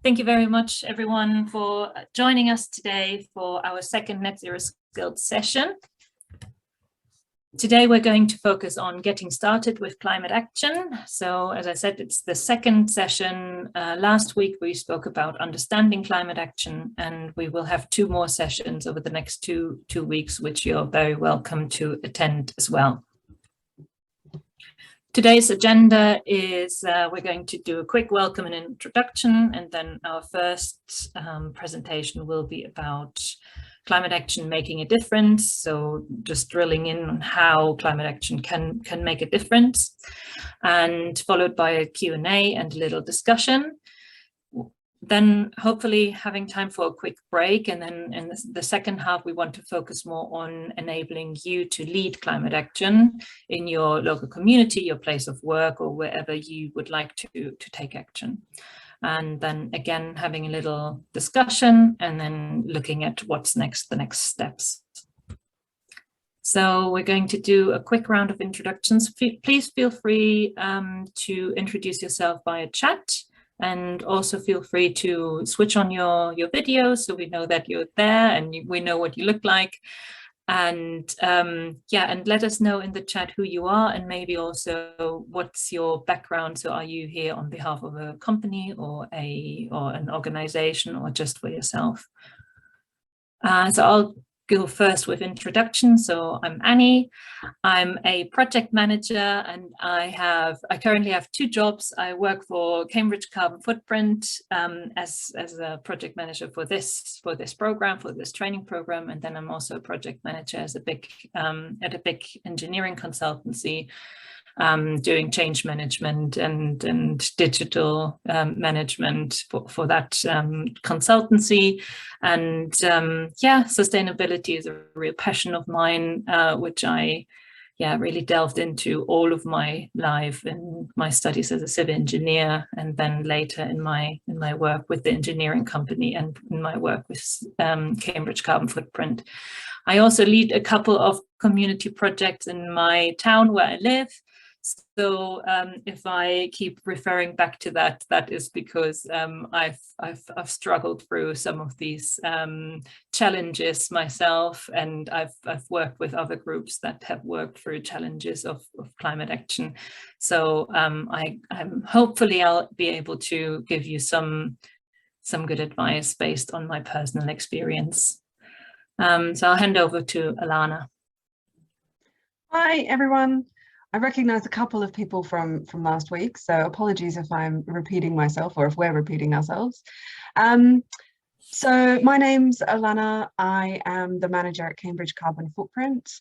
Thank you very much, everyone, for joining us today for our second Net Zero Skills session. Today, we're going to focus on getting started with climate action. So, as I said, it's the second session. Last week, we spoke about understanding climate action, and we will have two more sessions over the next two weeks, which you're very welcome to attend as well. Today's agenda is we're going to do a quick welcome and introduction, and then our first presentation will be about climate action making a difference. So just drilling in on how climate action can make a difference, and followed by a Q&A and a little discussion. Then hopefully having time for a quick break, and then in the second half we want to focus more on enabling you to lead climate action in your local community, your place of work, or wherever you would like to take action. And then again having a little discussion, and then looking at what's next, the next steps. So we're going to do a quick round of introductions. Please feel free to introduce yourself via chat. And also feel free to switch on your video so we know that you're there and we know what you look like. And yeah, and let us know in the chat who you are, and maybe also what's your background. So are you here on behalf of a company or an organization, or just for yourself? So I'll go first with introduction. So I'm Annie. I'm a project manager, and I currently have two jobs. I work for Cambridge Carbon Footprint as a project manager for this program, for this training program, and then I'm also a project manager at a big engineering consultancy, doing change management and digital management for that consultancy. And yeah, sustainability is a real passion of mine, which I really delved into all of my life in my studies as a civil engineer, and then later in my work with the engineering company and in my work with Cambridge Carbon Footprint. I also lead a couple of community projects in my town where I live. So if I keep referring back to that, that is because I've struggled through some of these challenges myself, and I've worked with other groups that have worked through challenges of climate action. So hopefully I'll be able to give you some good advice based on my personal experience. So I'll hand over to Alana. Hi everyone. I recognize a couple of people from last week, so apologies if I'm repeating myself or if we're repeating ourselves. So my name's Alana. I am the manager at Cambridge Carbon Footprint.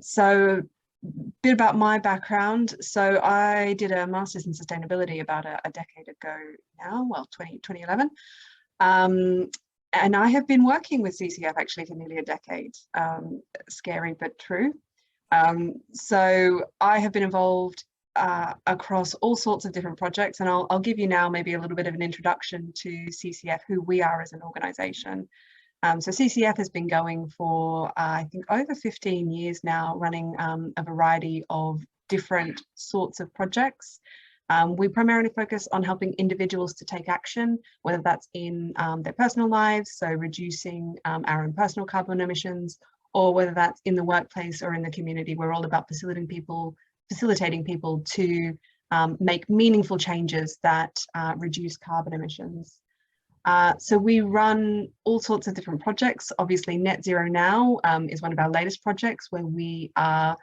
So a bit about my background. So I did a master's in sustainability about a decade ago now, well, 2011. And I have been working with CCF actually for nearly a decade. Scary but true. So I have been involved across all sorts of different projects, and I'll give you now maybe a little bit of an introduction to CCF, who we are as an organisation. So CCF has been going for I think over 15 years now, running a variety of different sorts of projects. We primarily focus on helping individuals to take action, whether that's in their personal lives, so reducing our own personal carbon emissions, or whether that's in the workplace or in the community. We're all about facilitating people to make meaningful changes that reduce carbon emissions. So we run all sorts of different projects. Obviously, Net Zero Now is one of our latest projects, where we are,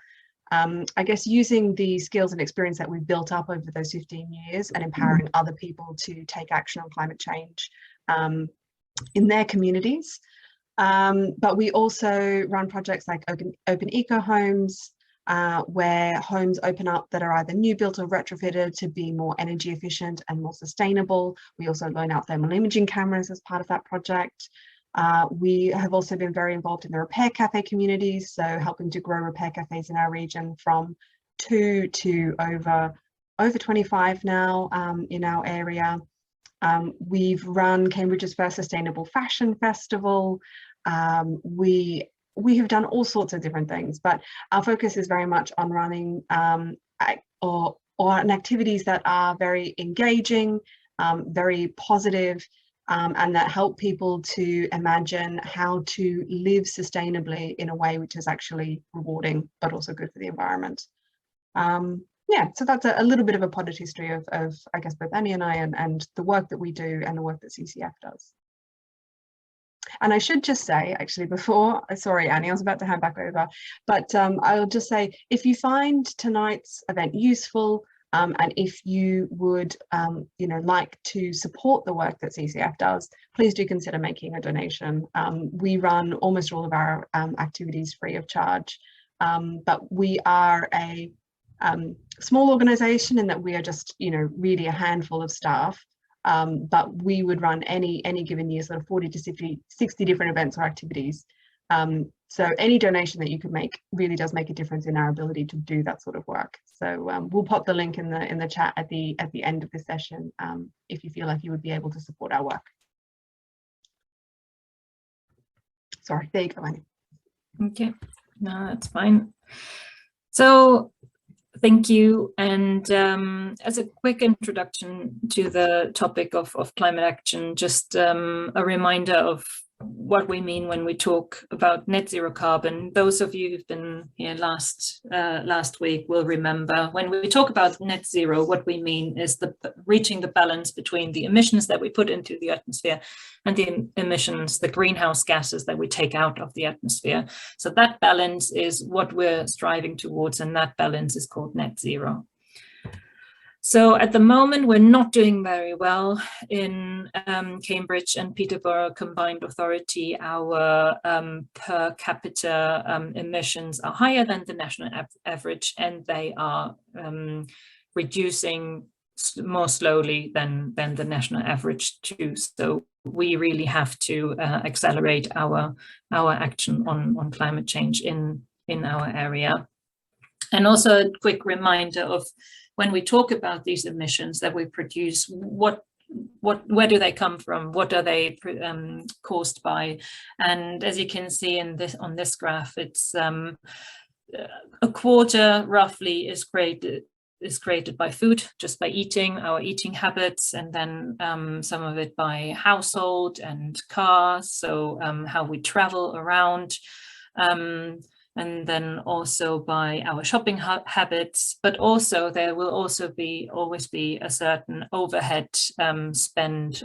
I guess, using the skills and experience that we've built up over those 15 years and empowering other people to take action on climate change in their communities. But we also run projects like open eco homes, where homes open up that are either new built or retrofitted to be more energy efficient and more sustainable. We also loan out thermal imaging cameras as part of that project. We have also been very involved in the repair cafe communities, so helping to grow repair cafes in our region from 2 to over 25 now in our area. We've run Cambridge's first sustainable fashion festival. We have done all sorts of different things, but our focus is very much on running on activities that are very engaging very positive, and that help people to imagine how to live sustainably in a way which is actually rewarding, but also good for the environment. Yeah, so that's a little bit of a potted history of I guess, both Annie and I, and the work that we do and the work that CCF does. And I should just say, actually, before, sorry, Annie, I was about to hand back over, but I'll just say, if you find tonight's event useful, and if you would, like to support the work that CCF does, please do consider making a donation. We run almost all of our activities free of charge, but we are a small organisation in that we are just, really a handful of staff. But we would run any given year sort of 40 to 60 different events or activities. So any donation that you could make really does make a difference in our ability to do that sort of work. So we'll pop the link in the chat at the end of the session, if you feel like you would be able to support our work. Sorry, there you go, Annie. Okay, no, that's fine. So thank you. And as a quick introduction to the topic of climate action, just a reminder of what we mean when we talk about net zero carbon. Those of you who've been here last week will remember when we talk about net zero, what we mean is reaching the balance between the emissions that we put into the atmosphere and the emissions, the greenhouse gases that we take out of the atmosphere. So that balance is what we're striving towards, and that balance is called net zero. So at the moment, we're not doing very well in Cambridge and Peterborough Combined Authority. Our per capita emissions are higher than the national average, and they are reducing more slowly than the national average too. So we really have to accelerate our action on climate change in our area. And also a quick reminder of when we talk about these emissions that we produce, where do they come from? What are they caused by? And as you can see on this graph, it's a quarter roughly is created by food, just by eating, our eating habits, and then some of it by household and cars, so how we travel around. And then also by our shopping habits, but also there will also always be a certain overhead spend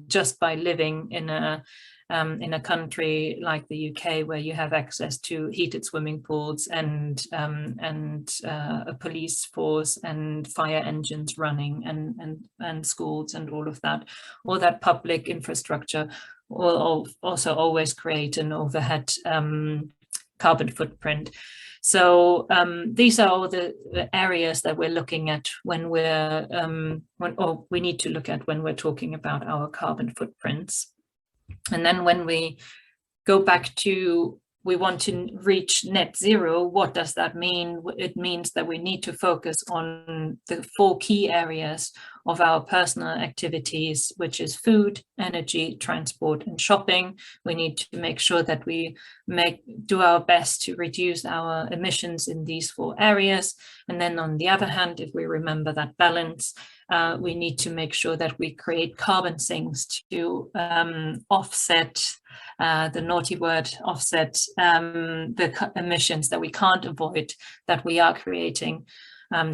just by living in a country like the UK, where you have access to heated swimming pools and a police force and fire engines running and schools and all of that. All that public infrastructure will also always create an overhead carbon footprint. So these are all the areas that we're looking at when we need to look at when we're talking about our carbon footprints. And then when we go back to we want to reach net zero, what does that mean? It means that we need to focus on the 4 key areas of our personal activities, which is food, energy, transport, and shopping. We need to make sure that we do our best to reduce our emissions in these 4 areas. And then on the other hand, if we remember that balance, we need to make sure that we create carbon sinks to offset the naughty word, offset the emissions that we can't avoid, that we are creating,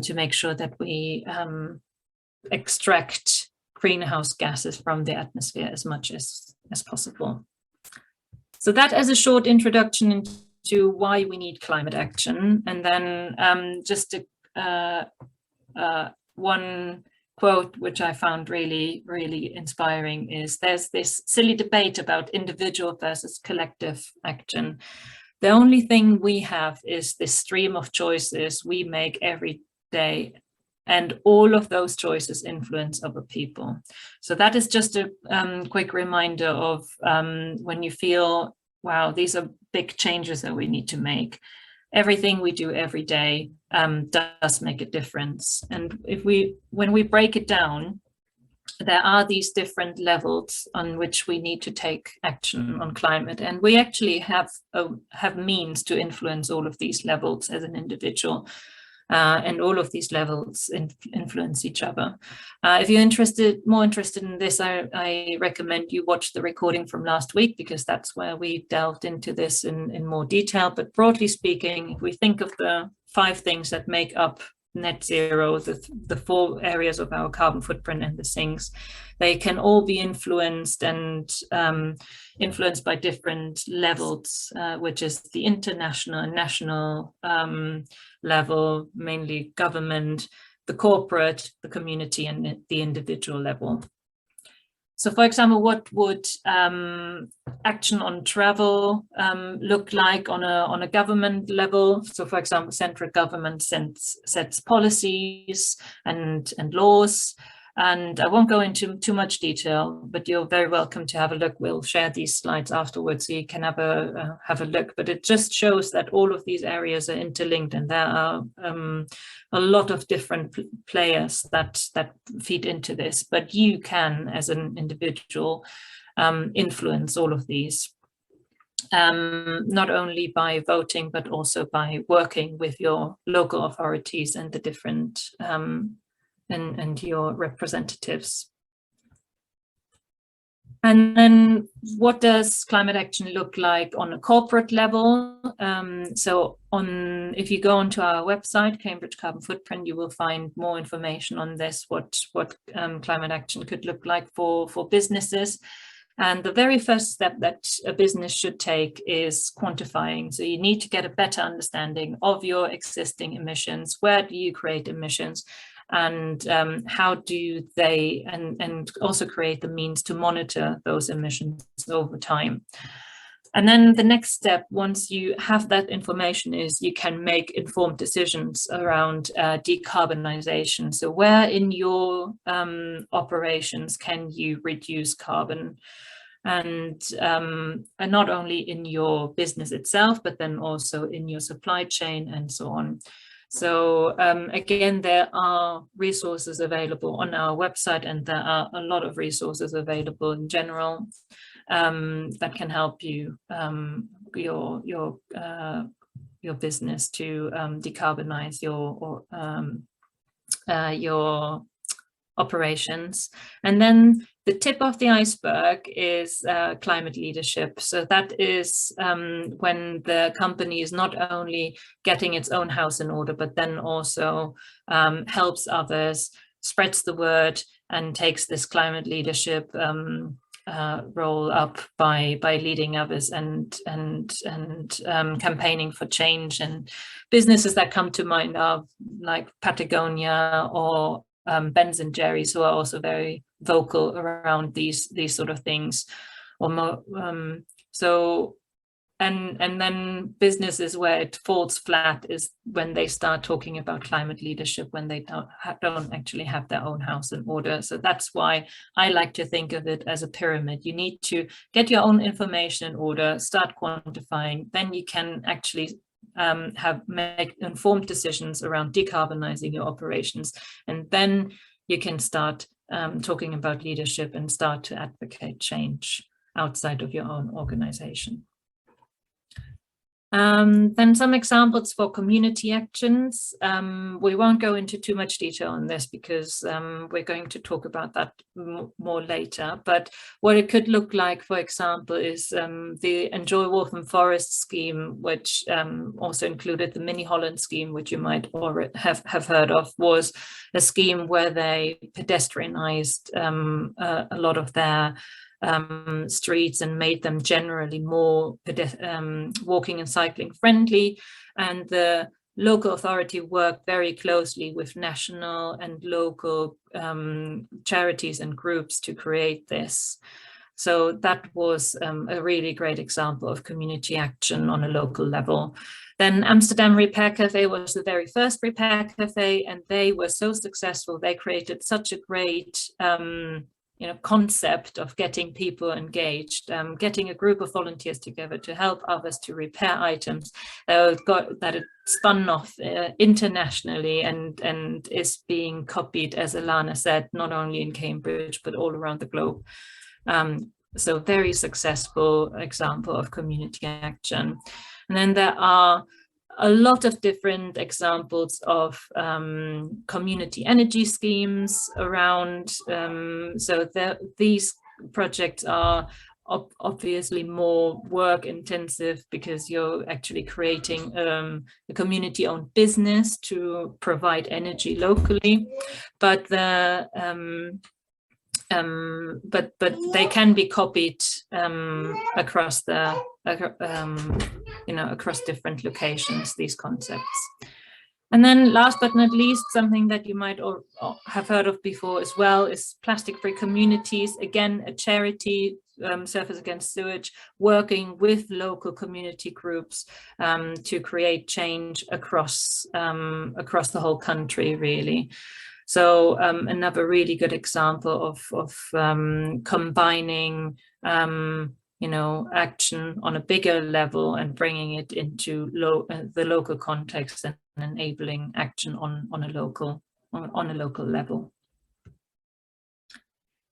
to make sure that we extract greenhouse gases from the atmosphere as much as possible. So that as a short introduction into why we need climate action. And then just one quote which I found really, really inspiring is there's this silly debate about individual versus collective action. The only thing we have is this stream of choices we make every day, and all of those choices influence other people. So that is just a quick reminder of when you feel, wow, these are big changes that we need to make. Everything we do every day does make a difference. And when we break it down, there are these different levels on which we need to take action on climate. And we actually have means to influence all of these levels as an individual. And all of these levels influence each other. If you're more interested in this, I recommend you watch the recording from last week, because that's where we delved into this in more detail. But broadly speaking, if we think of the 5 things that make up net zero, the 4 areas of our carbon footprint and the sinks, they can all be influenced and influenced by different levels, which is the international and national level, mainly government, the corporate, the community, and the individual level. So, for example, what would action on travel look like on a government level? So, for example, central government sets policies and laws. And I won't go into too much detail, but you're very welcome to have a look. We'll share these slides afterwards so you can have a look. But it just shows that all of these areas are interlinked, and there are a lot of different players that feed into this. But you can, as an individual, influence all of these, not only by voting, but also by working with your local authorities and the different and your representatives. And then what does climate action look like on a corporate level? So if you go onto our website, Cambridge Carbon Footprint, you will find more information on this, what climate action could look like for businesses. And the very first step that a business should take is quantifying. So you need to get a better understanding of your existing emissions. Where do you create emissions? And how do they, and also create the means to monitor those emissions over time. And then the next step, once you have that information, is you can make informed decisions around decarbonization. So where in your operations can you reduce carbon? And not only in your business itself, but then also in your supply chain and so on. So again, there are resources available on our website, and there are a lot of resources available in general that can help you, your business to decarbonize your operations. And then the tip of the iceberg is climate leadership. So that is when the company is not only getting its own house in order, but then also helps others, spreads the word, and takes this climate leadership role up by leading others and campaigning for change. And businesses that come to mind are like Patagonia or Ben and Jerry's, who are also very vocal around these sort of things. So and then businesses where it falls flat is when they start talking about climate leadership, when they don't actually have their own house in order. So that's why I like to think of it as a pyramid. You need to get your own information in order, start quantifying, then you can actually make informed decisions around decarbonizing your operations, and then you can start talking about leadership and start to advocate change outside of your own organization. Then some examples for community actions. We won't go into too much detail on this because we're going to talk about that more later. But what it could look like, for example, is the Enjoy Waltham Forest scheme, which also included the Mini Holland scheme, which you might already have heard of, was a scheme where they pedestrianized a lot of their streets and made them generally more walking and cycling friendly. And the local authority worked very closely with national and local charities and groups to create this. So that was a really great example of community action on a local level. Then Amsterdam Repair Cafe was the very first repair cafe, and they were so successful. They created such a great concept of getting people engaged, getting a group of volunteers together to help others to repair items, that it spun off internationally and is being copied, as Alana said, not only in Cambridge, but all around the globe. So very successful example of community action. And then there are a lot of different examples of community energy schemes around. So these projects are obviously more work intensive because you're actually creating a community-owned business to provide energy locally, but but they can be copied across the across different locations, these concepts. And then last but not least, something that you might have heard of before as well is plastic-free communities. Again, a charity, Surfers Against Sewage, working with local community groups to create change across the whole country, really. So another really good example of combining action on a bigger level and bringing it into the local context and enabling action on a local level.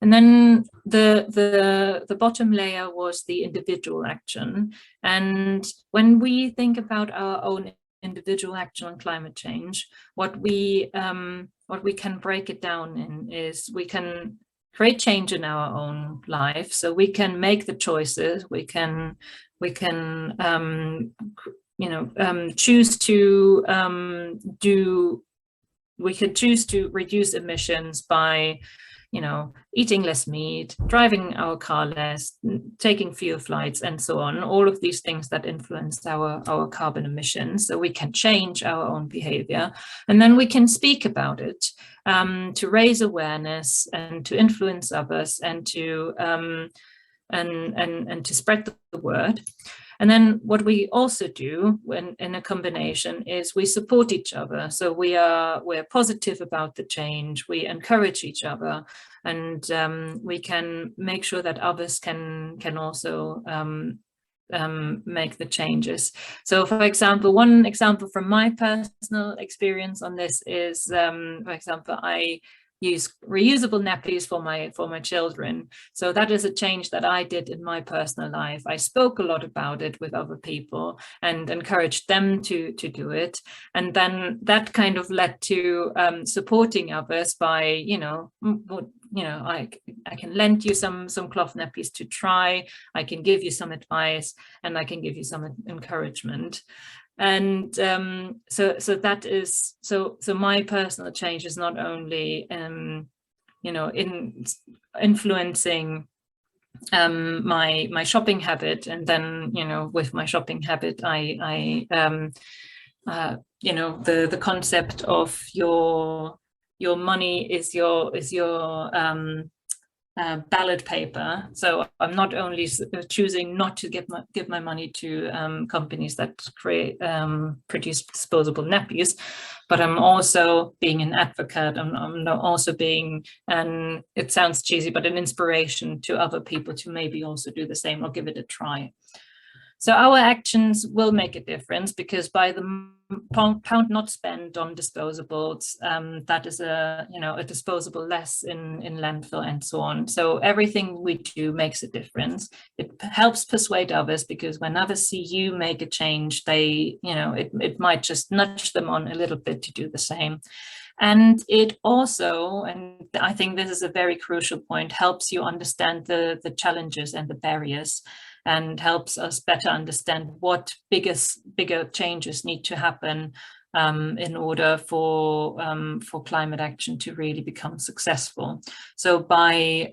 And then the bottom layer was the individual action. And when we think about our own individual action on climate change, what we can break it down in is we can create change in our own life. So we can make the choices. We can choose to choose to reduce emissions by eating less meat, driving our car less, taking fewer flights, and so on. All of these things that influence our carbon emissions. So we can change our own behavior, and then we can speak about it to raise awareness and to influence others and to to spread the word. And then what we also do when in a combination is we support each other. So we're positive about the change, we encourage each other, and we can make sure that others can also make the changes. So for example, one example from my personal experience on this is, for example, I use reusable nappies for my children. So that is a change that I did in my personal life. I spoke a lot about it with other people and encouraged them to do it. And then that kind of led to supporting others by, I can lend you some cloth nappies to try. I can give you some advice, and I can give you some encouragement. And so that is so my personal change is not only in influencing my shopping habit, and then with my shopping habit I the concept of your money is your ballot paper. So I'm not only choosing not to give my money to companies that produce disposable nappies, but I'm also being an advocate. I'm also being, and it sounds cheesy, but an inspiration to other people to maybe also do the same or give it a try. So our actions will make a difference, because by the pound not spent on disposables, that is a disposable less in landfill and so on. So everything we do makes a difference. It helps persuade others, because when others see you make a change, they it might just nudge them on a little bit to do the same. And it also, and I think this is a very crucial point, helps you understand the challenges and the barriers, and helps us better understand what bigger changes need to happen in order for climate action to really become successful. So by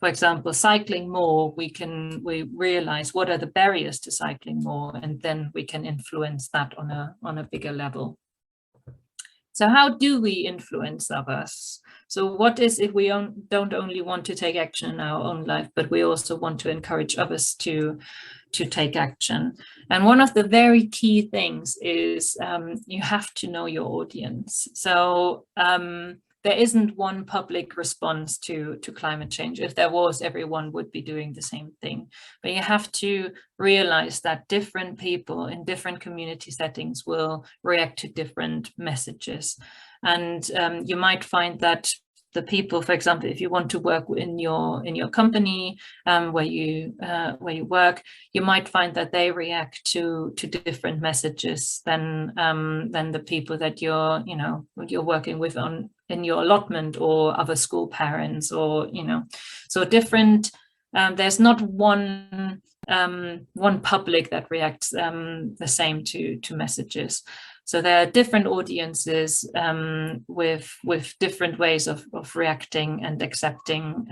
for example, cycling more, we realize what are the barriers to cycling more, and then we can influence that on a bigger level. So how do we influence others? So what is if we don't only want to take action in our own life, but we also want to encourage others to take action? And one of the very key things is you have to know your audience. So there isn't one public response to climate change. If there was, everyone would be doing the same thing. But you have to realize that different people in different community settings will react to different messages. And you might find that the people, for example, if you want to work in your company where you work, you might find that they react to different messages than the people that you're working with in your allotment, or other school parents, or so different. There's not one public that reacts the same to messages. So there are different audiences with different ways of reacting and accepting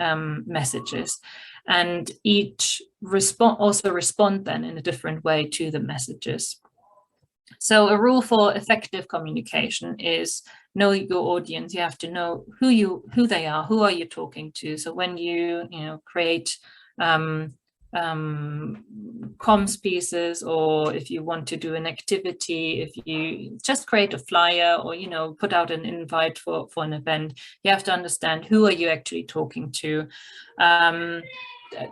messages, and each respond then in a different way to the messages. So a rule for effective communication is know your audience. You have to know who they are, who are you talking to. So when you create comms pieces, or if you want to do an activity, if you just create a flyer, or put out an invite for an event, you have to understand who are you actually talking to.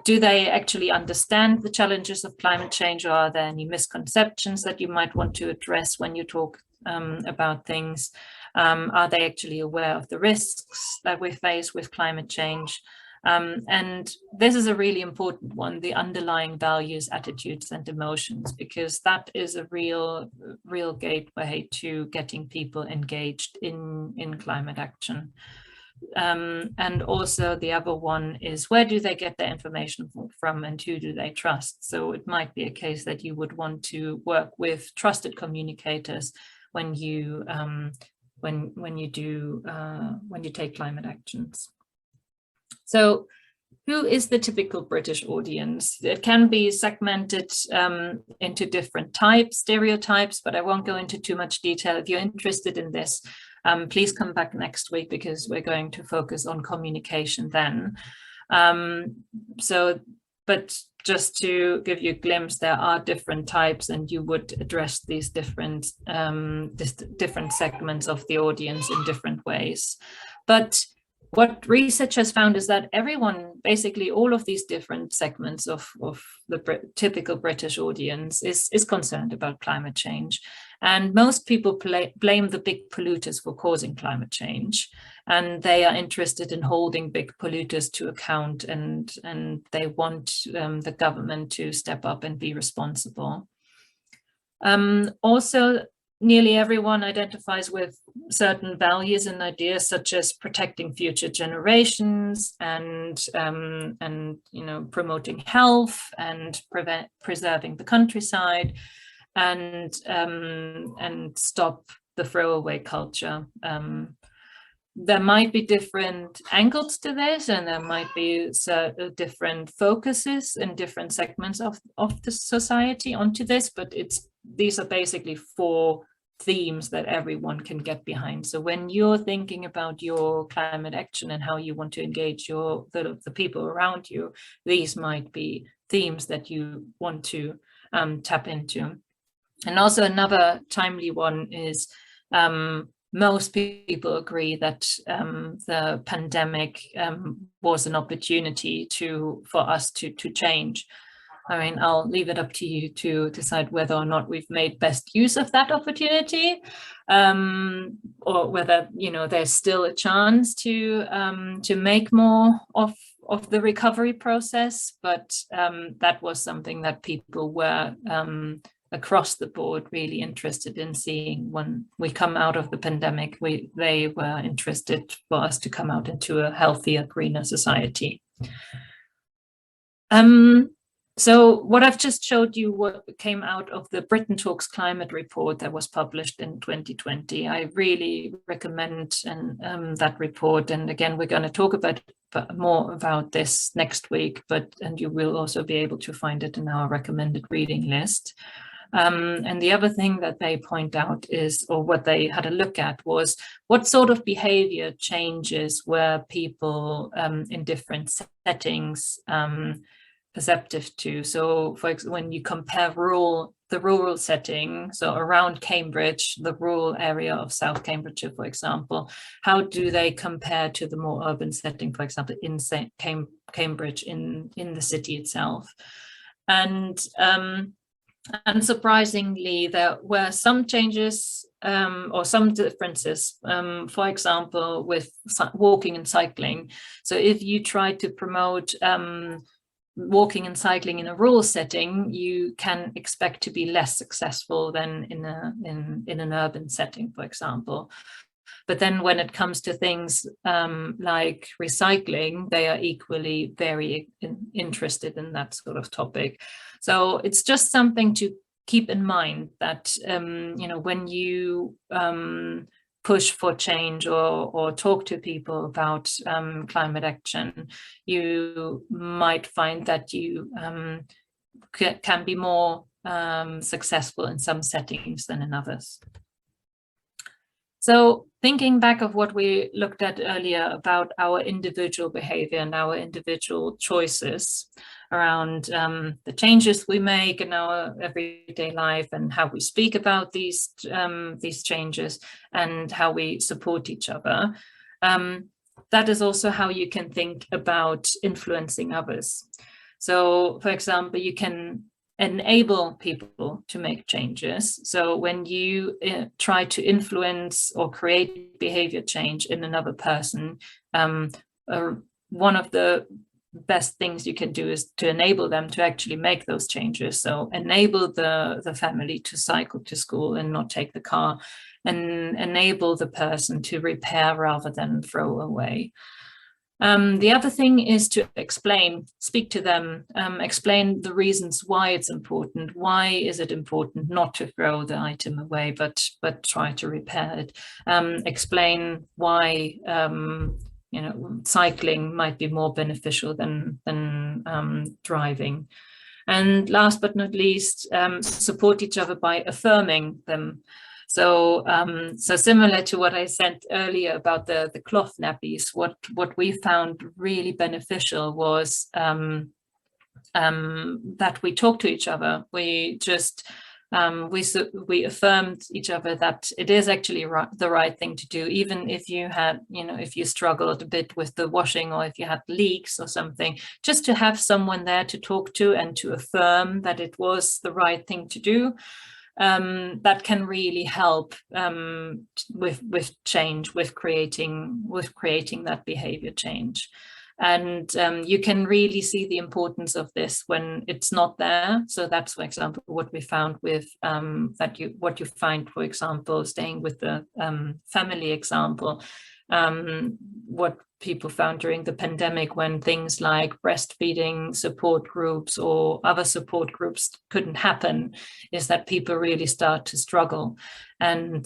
Do they actually understand the challenges of climate change, or are there any misconceptions that you might want to address when you talk about things? Are they actually aware of the risks that we face with climate change? And this is a really important one, the underlying values, attitudes, and emotions, because that is a real gateway to getting people engaged in climate action. And also the other one is, where do they get their information from, and who do they trust? So it might be a case that you would want to work with trusted communicators when you take climate actions. So who is the typical British audience? It can be segmented into different types, stereotypes, but I won't go into too much detail. If you're interested in this, please come back next week, because we're going to focus on communication then. But just to give you a glimpse, there are different types, and you would address these different segments of the audience in different ways. But what research has found is that everyone, basically all of these different segments of the typical British audience is concerned about climate change. And most people blame the big polluters for causing climate change. And they are interested in holding big polluters to account, and they want the government to step up and be responsible. Also, nearly everyone identifies with certain values and ideas, such as protecting future generations, and promoting health, and preserving the countryside, and stop the throwaway culture. There might be different angles to this, and there might be different focuses in different segments of the society onto this, but these are basically 4 themes that everyone can get behind. So when you're thinking about your climate action and how you want to engage the people around you, these might be themes that you want to tap into. And also another timely one is most people agree that the pandemic was an opportunity for us to change. I mean, I'll leave it up to you to decide whether or not we've made best use of that opportunity, or whether there's still a chance to make more of the recovery process. But that was something that people were across the board really interested in seeing when we come out of the pandemic. They were interested for us to come out into a healthier, greener society. So what I've just showed you, what came out of the Britain Talks climate report that was published in 2020. I really recommend that report. And again, we're going to talk more about this next week, and you will also be able to find it in our recommended reading list. And the other thing that they point out is, or what they had a look at, was what sort of behavior changes were people in different settings perceptive to. So for example, when you compare the rural setting, so around Cambridge, the rural area of South Cambridgeshire, for example, how do they compare to the more urban setting, for example, in Cambridge, in the city itself? And And surprisingly, there were some changes or some differences, for example, with walking and cycling. So if you try to promote walking and cycling in a rural setting, you can expect to be less successful than in an urban setting, for example. But then when it comes to things like recycling, they are equally very interested in that sort of topic. So it's just something to keep in mind that, you know, when you push for change or talk to people about climate action, you might find that you can be more successful in some settings than in others. So thinking back of what we looked at earlier about our individual behavior and our individual choices around the changes we make in our everyday life and how we speak about these changes and how we support each other, that is also how you can think about influencing others. So, for example, you can enable people to make changes. So when you try to influence or create behavior change in another person, one of the best things you can do is to enable them to actually make those changes. So enable the family to cycle to school and not take the car, and enable the person to repair rather than throw away. The other thing is to speak to them, explain the reasons why it's important. Why is it important not to throw the item away, but try to repair it? Explain why you know, cycling might be more beneficial than driving. And last but not least, support each other by affirming them. So, so similar to what I said earlier about the cloth nappies, what we found really beneficial was that we talked to each other. We just we affirmed each other that it is actually the right thing to do, even if you had, you know, if you struggled a bit with the washing or if you had leaks or something, just to have someone there to talk to and to affirm that it was the right thing to do. That can really help with change, with creating that behavior change. And you can really see the importance of this when it's not there. So that's, for example, what we found with what you find, for example, staying with the family example, what people found during the pandemic when things like breastfeeding support groups or other support groups couldn't happen, is that people really start to struggle and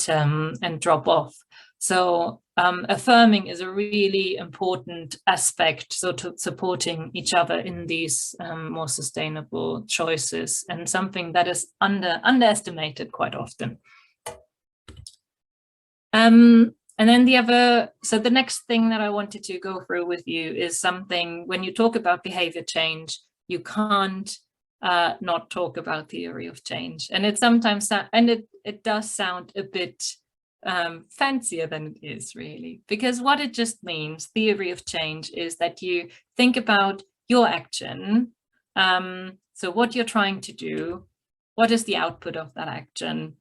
drop off. So affirming is a really important aspect, so to supporting each other in these more sustainable choices, and something that is underestimated quite often. And then so the next thing that I wanted to go through with you is something, when you talk about behavior change, you can't not talk about theory of change. And it sometimes, and it does sound a bit fancier than it is really, because what it just means, theory of change, is that you think about your action. So what you're trying to do, what is the output of that action,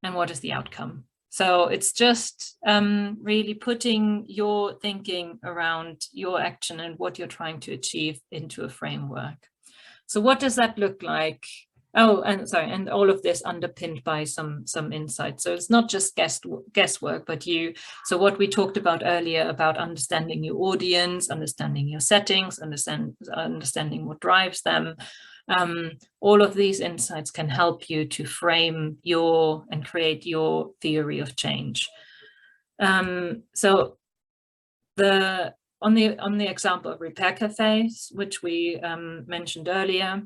and what is the outcome? So it's just really putting your thinking around your action and what you're trying to achieve into a framework. So what does that look like? Oh, and sorry, and all of this underpinned by some insight. So it's not just guesswork, but so what we talked about earlier about understanding your audience, understanding your settings, understanding what drives them. All of these insights can help you to frame and create your theory of change. So on the example of repair cafes, which we mentioned earlier.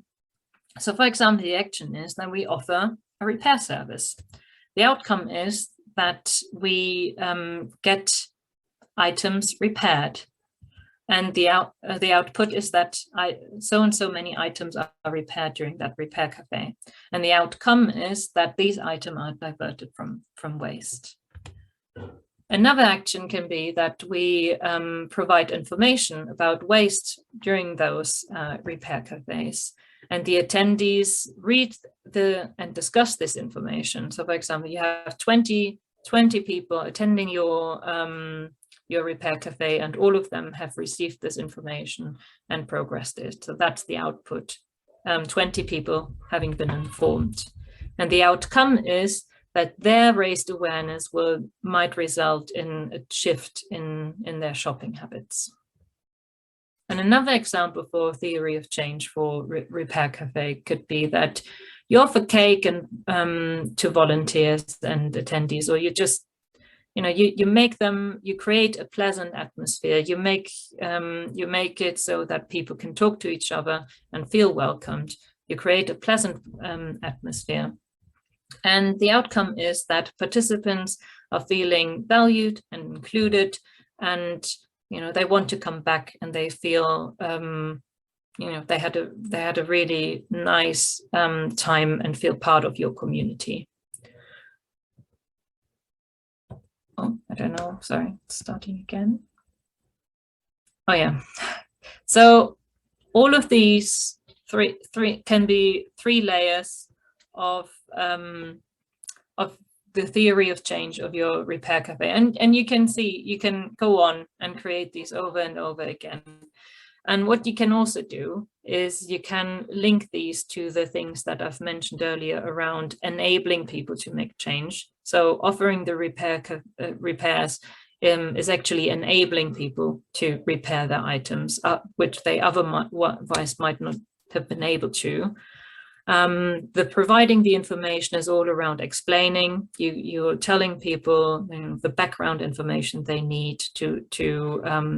So for example, the action is that we offer a repair service. The outcome is that we get items repaired. And the output is that so and so many items are repaired during that repair cafe. And the outcome is that these items are diverted from waste. Another action can be that we provide information about waste during those repair cafes. and the attendees read and discuss this information. So for example, you have 20 people attending your repair cafe, and all of them have received this information and progressed it. So that's the output, 20 people having been informed. And the outcome is that their raised awareness might result in a shift in their shopping habits. And another example for theory of change for Repair Cafe could be that you offer cake and to volunteers and attendees, or you just, you create a pleasant atmosphere. You make it so that people can talk to each other and feel welcomed. You create a pleasant atmosphere. And the outcome is that participants are feeling valued and included, and they want to come back, and they feel they had a really nice time and feel part of your community. Oh, I don't know. Sorry, starting again. Oh yeah. So all of these three can be 3 layers of the theory of change of your Repair Cafe, and you can go on and create these over and over again. And what you can also do is you can link these to the things that I've mentioned earlier around enabling people to make change. So offering the repairs is actually enabling people to repair their items, which they otherwise might not have been able to. The providing the information is all around explaining. You're telling people the background information they need to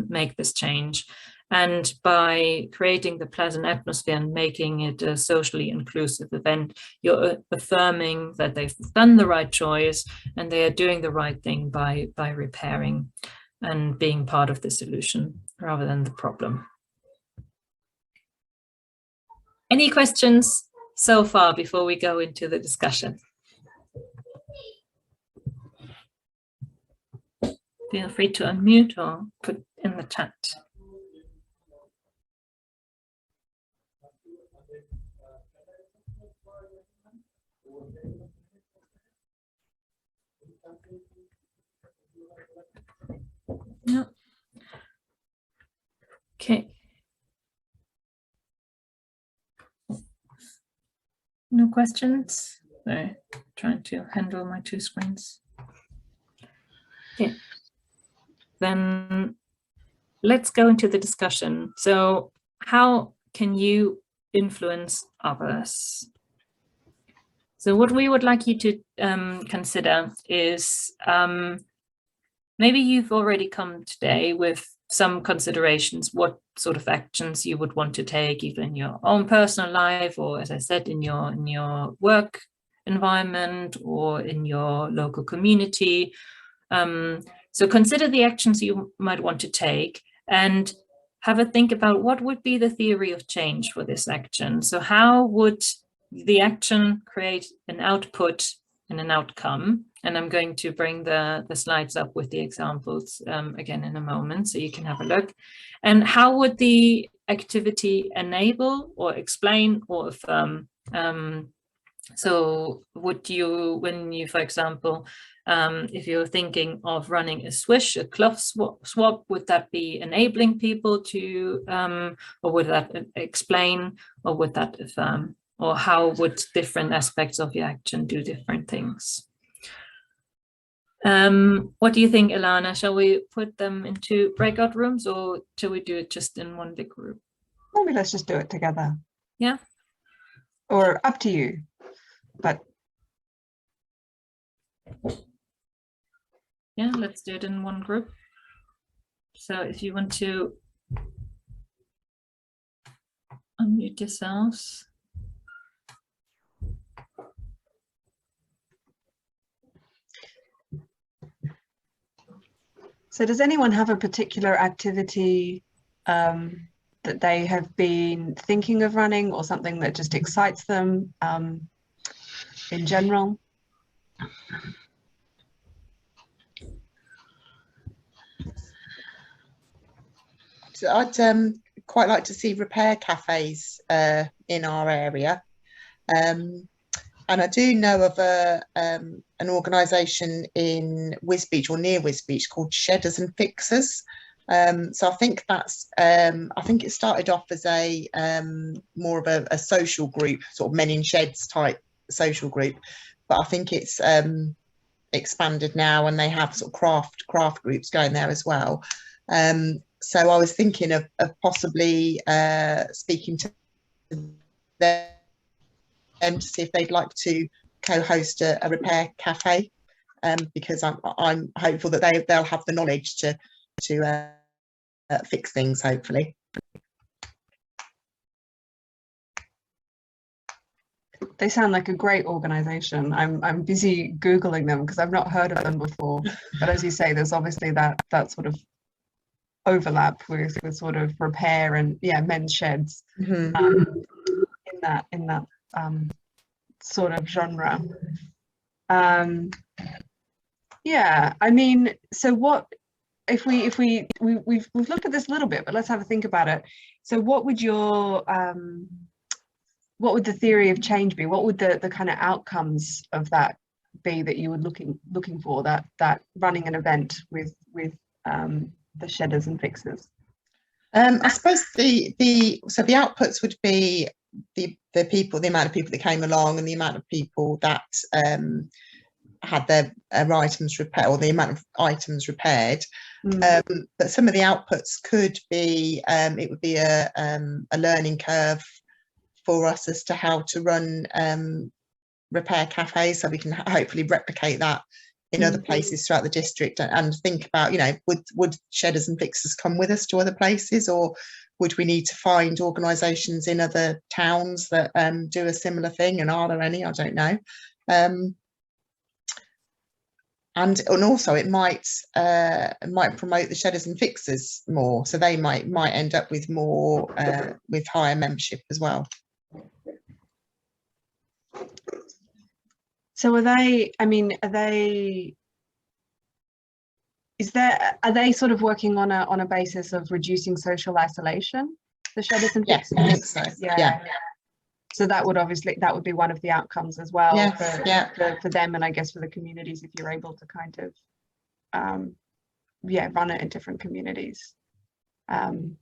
make this change. And by creating the pleasant atmosphere and making it a socially inclusive event, you're affirming that they've done the right choice and they are doing the right thing by repairing and being part of the solution rather than the problem. Any questions so far before we go into the discussion? Feel free to unmute or put in the chat. No. Okay. No questions? Sorry, trying to handle my 2 screens. Okay. Then let's go into the discussion. So how can you influence others? So what we would like you to consider is maybe you've already come today with some considerations, what sort of actions you would want to take, either in your own personal life, or as I said, in your work environment, or in your local community. So consider the actions you might want to take and have a think about what would be the theory of change for this action. So how would the action create an output and an outcome? And I'm going to bring the slides up with the examples again in a moment, so you can have a look. And how would the activity enable or explain or affirm? So would you, when you, for example, if you're thinking of running a swish, a cloth swap, would that be enabling people to, or would that explain, or would that affirm? Or how would different aspects of your action do different things? What do you think, Ilana? Shall we put them into breakout rooms, or shall we do it just in one big group? Maybe let's just do it together. Yeah. Or up to you, but. Yeah, let's do it in one group. So if you want to unmute yourselves. So does anyone have a particular activity that they have been thinking of running, or something that just excites them in general? So I'd quite like to see repair cafes in our area. And I do know of an organisation in Wisbech or near Wisbech called Shedders and Fixers. So I think that's I think it started off as a more of a social group, sort of men in sheds type social group, but I think it's expanded now, and they have sort of craft groups going there as well. So I was thinking of possibly speaking to them to see if they'd like to co-host a repair cafe, because I'm hopeful that they'll have the knowledge to fix things, hopefully. They sound like a great organisation. I'm busy Googling them because I've not heard of them before. But as you say, there's obviously that sort of overlap with sort of repair and men's sheds in that sort of genre. Yeah, I mean, so what if we've looked at this a little bit, but let's have a think about it. So what would your what would the theory of change be? What would the kind of outcomes of that be that you were looking for, that running an event with the shedders and fixers? I suppose the outputs would be the amount of people that came along, and the amount of people that had their items repaired, or the amount of items repaired. But some of the outputs could be it would be a learning curve for us as to how to run repair cafes, so we can hopefully replicate that in other places throughout the district, and think about, would shedders and fixers come with us to other places, or would we need to find organisations in other towns that do a similar thing, and are there any? I don't know. And also it might promote the shedders and fixers more, so they might end up with more with higher membership as well. So are they sort of working on a basis of reducing social isolation, the shedders and fixers? Yes, I think so. Yeah. So that would be one of the outcomes as well, for them, and I guess for the communities, if you're able to kind of run it in different communities. On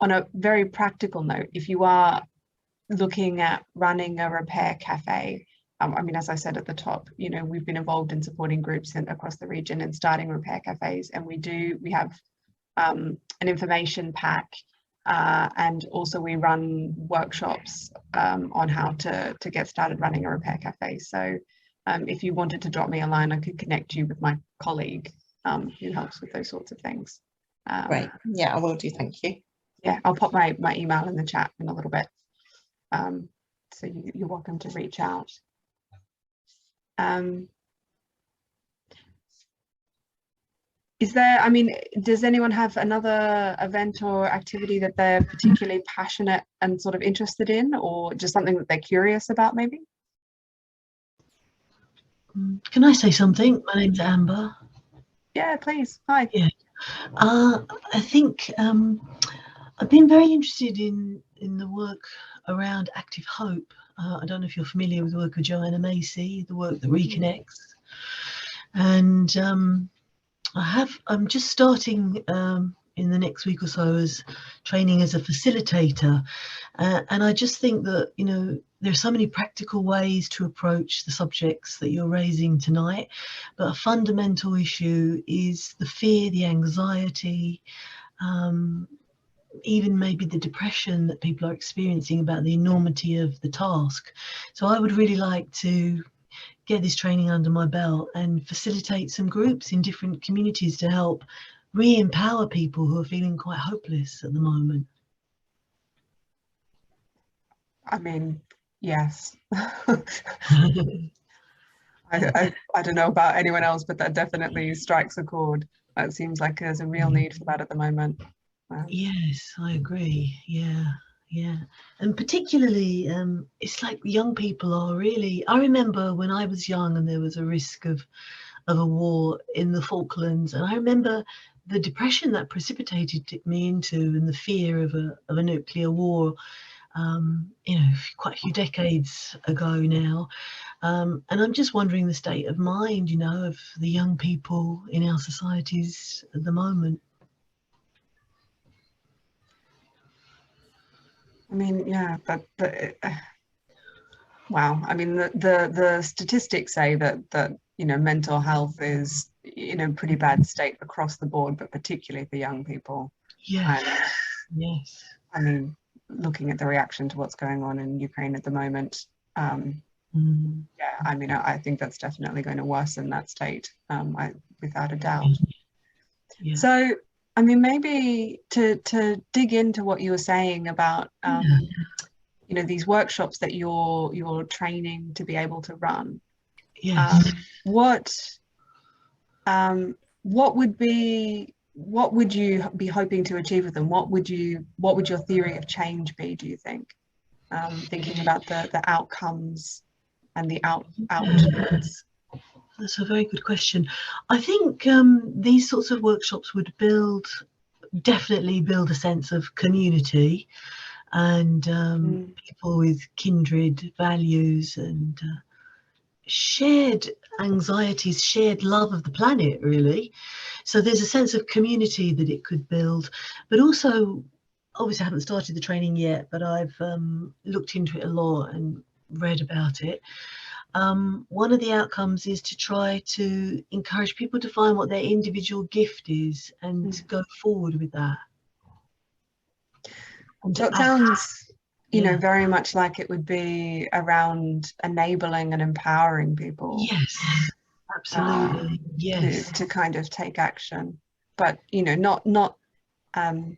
a very practical note, if you are looking at running a repair cafe, I mean, as I said at the top, we've been involved in supporting groups across the region and starting repair cafes, and we have an information pack, and also we run workshops on how to get started running a repair cafe. So if you wanted to drop me a line, I could connect you with my colleague who helps with those sorts of things. Great. Yeah, I will do. Thank you. Yeah, I'll pop my email in the chat in a little bit. So you're welcome to reach out. Does anyone have another event or activity that they're particularly passionate and sort of interested in, or just something that they're curious about maybe? Can I say something? My name's Amber. Yeah, please. Hi. Yeah. I think I've been very interested in the work around active hope. I don't know if you're familiar with the work of Joanna Macy, the work that reconnects. And I'm just starting in the next week or so as training as a facilitator. And I just think that, there are so many practical ways to approach the subjects that you're raising tonight. But a fundamental issue is the fear, the anxiety, even maybe the depression that people are experiencing about the enormity of the task. So I would really like to get this training under my belt and facilitate some groups in different communities to help re-empower people who are feeling quite hopeless at the moment. I mean, yes. I don't know about anyone else, but that definitely strikes a chord. It seems like there's a real need for that at the moment. Yes, I agree. Yeah. And particularly, it's like young people are really, I remember when I was young and there was a risk of a war in the Falklands, and I remember the depression that precipitated me into, and the fear of a nuclear war. you know, quite a few decades ago now. And I'm just wondering the state of mind, you know, of the young people in our societies at the moment. I mean, yeah, but wow. I mean, the statistics say that you know, mental health is in a pretty bad state across the board, but particularly for young people. Yes. And Yes. I mean, looking at the reaction to what's going on in Ukraine at the moment, yeah, I mean, I think that's definitely going to worsen that state, without a doubt. Yeah. So, I mean, maybe to dig into what you were saying about, you know, these workshops that you're training to be able to run. Yes. What would you be hoping to achieve with them? What would your theory of change be, do you think? Thinking about the outcomes and the outputs. That's a very good question. I think these sorts of workshops would definitely build a sense of community and people with kindred values and shared anxieties, shared love of the planet, really. So there's a sense of community that it could build, but also, obviously I haven't started the training yet, but I've looked into it a lot and read about it. One of the outcomes is to try to encourage people to find what their individual gift is and go forward with that. So it sounds, you know, very much like it would be around enabling and empowering people. Yes, absolutely. Yes. To kind of take action, but you know, not I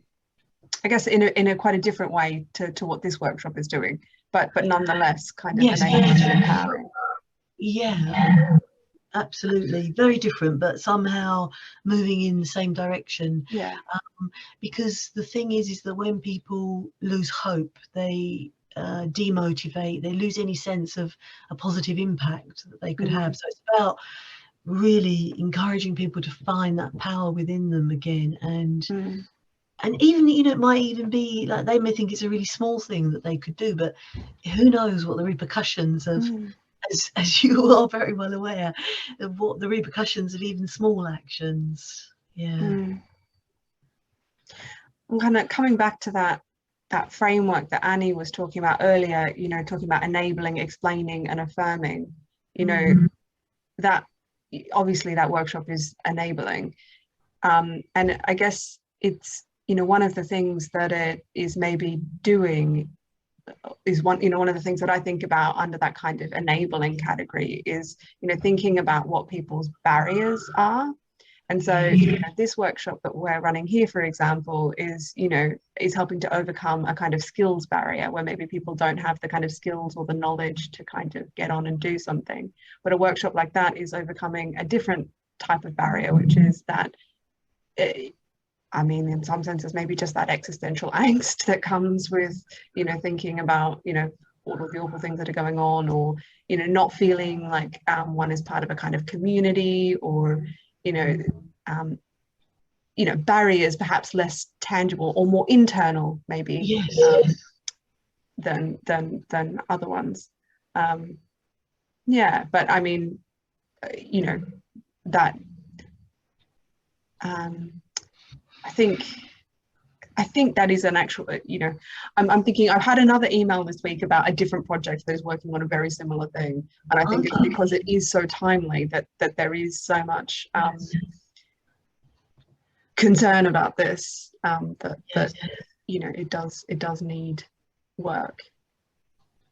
guess in a quite a different way to what this workshop is doing, but nonetheless kind of enabling and empowering. Yeah, absolutely. Very different, but somehow moving in the same direction. Yeah. Because the thing is that when people lose hope, they demotivate, they lose any sense of a positive impact that they could have. So it's about really encouraging people to find that power within them again. And even, you know, it might even be like they may think it's a really small thing that they could do, but who knows what the repercussions of, as you are very well aware, of what the repercussions of even small actions. Yeah. I'm kind of coming back to that framework that Annie was talking about earlier, you know, talking about enabling, explaining and affirming, you know, that obviously that workshop is enabling. And I guess it's, you know, one of the things that it is maybe doing is one of the things that I think about under that kind of enabling category is, you know, thinking about what people's barriers are. And so, you know, this workshop that we're running here, for example, is, you know, is helping to overcome a kind of skills barrier where maybe people don't have the kind of skills or the knowledge to kind of get on and do something. But a workshop like that is overcoming a different type of barrier, which is that, I mean, in some senses, maybe just that existential angst that comes with, you know, thinking about, you know, all of the awful things that are going on, or, you know, not feeling like one is part of a kind of community, or, you know, barriers perhaps less tangible or more internal, maybe, than other ones. Yeah, but I mean, you know, that I think that is an actual, you know, I'm thinking I've had another email this week about a different project that is working on a very similar thing, and I think it's because it is so timely that there is so much concern about this, that you know, it does need work.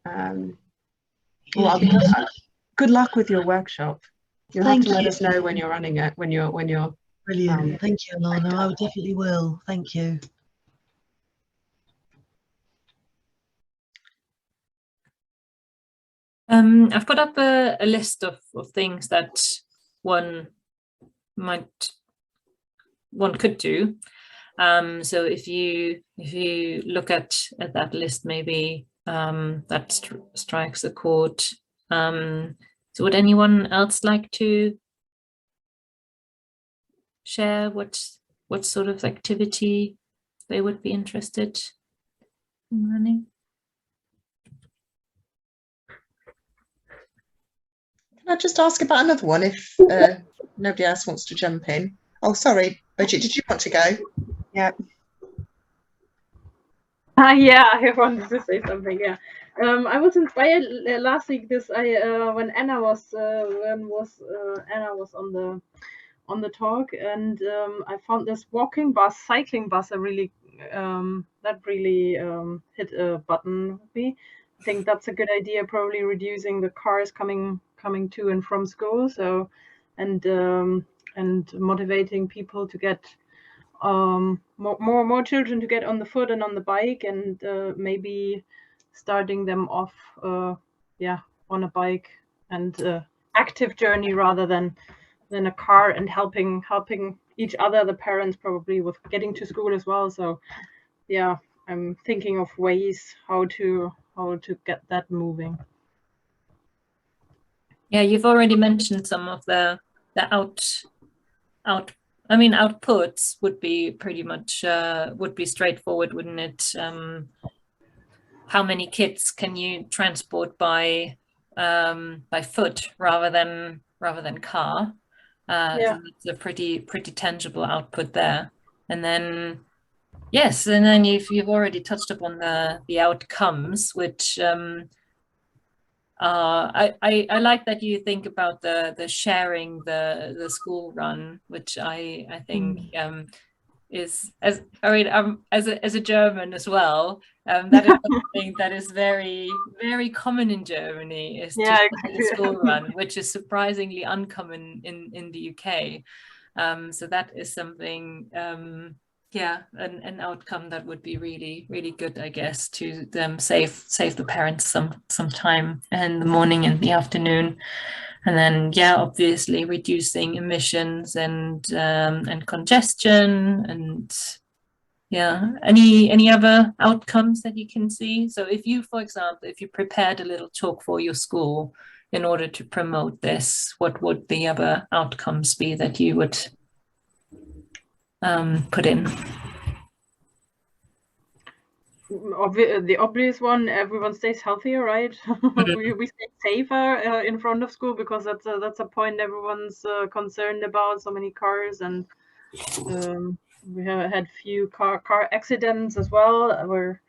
Well, good luck with your workshop. You'll have to let us know when you're running it, when you're brilliant. Thank you, Alana. I definitely will. Thank you. I've put up a list of things that one could do. So if you look at that list, maybe that strikes a chord. So would anyone else like to share what sort of activity they would be interested in running? Can I just ask about another one if nobody else wants to jump in? Oh, sorry, Bridget, did you want to go? Yeah. Yeah, I wanted to say something. Yeah, I was inspired last week. When Anna was Anna was on the talk, and I found this walking bus, cycling bus, a really that really hit a button with me. I think that's a good idea. Probably reducing the cars coming to and from school. So, and motivating people to get more children to get on the foot and on the bike, and maybe starting them off on a bike and active journey rather than a car, and helping each other, the parents probably, with getting to school as well. So yeah, I'm thinking of ways how to get that moving. Yeah, you've already mentioned some of the outputs would be pretty much would be straightforward, wouldn't it? How many kids can you transport by foot rather than car? So that's a pretty tangible output there. And then yes, and then you've already touched upon the outcomes, which I like that you think about the sharing the school run, which I think is as a German as well. That is something that is very common in Germany, is to share the school run, which is surprisingly uncommon in the UK. So that is something. An outcome that would be really good, I guess, to save the parents some time in the morning and the afternoon. And then obviously reducing emissions and congestion, and any other outcomes that you can see. So if you, for example, if you prepared a little talk for your school in order to promote this, what would the other outcomes be that you would put in? The obvious one, everyone stays healthier, right? we stay safer in front of school, because that's a point everyone's concerned about. So many cars, and we have had few car accidents as well, where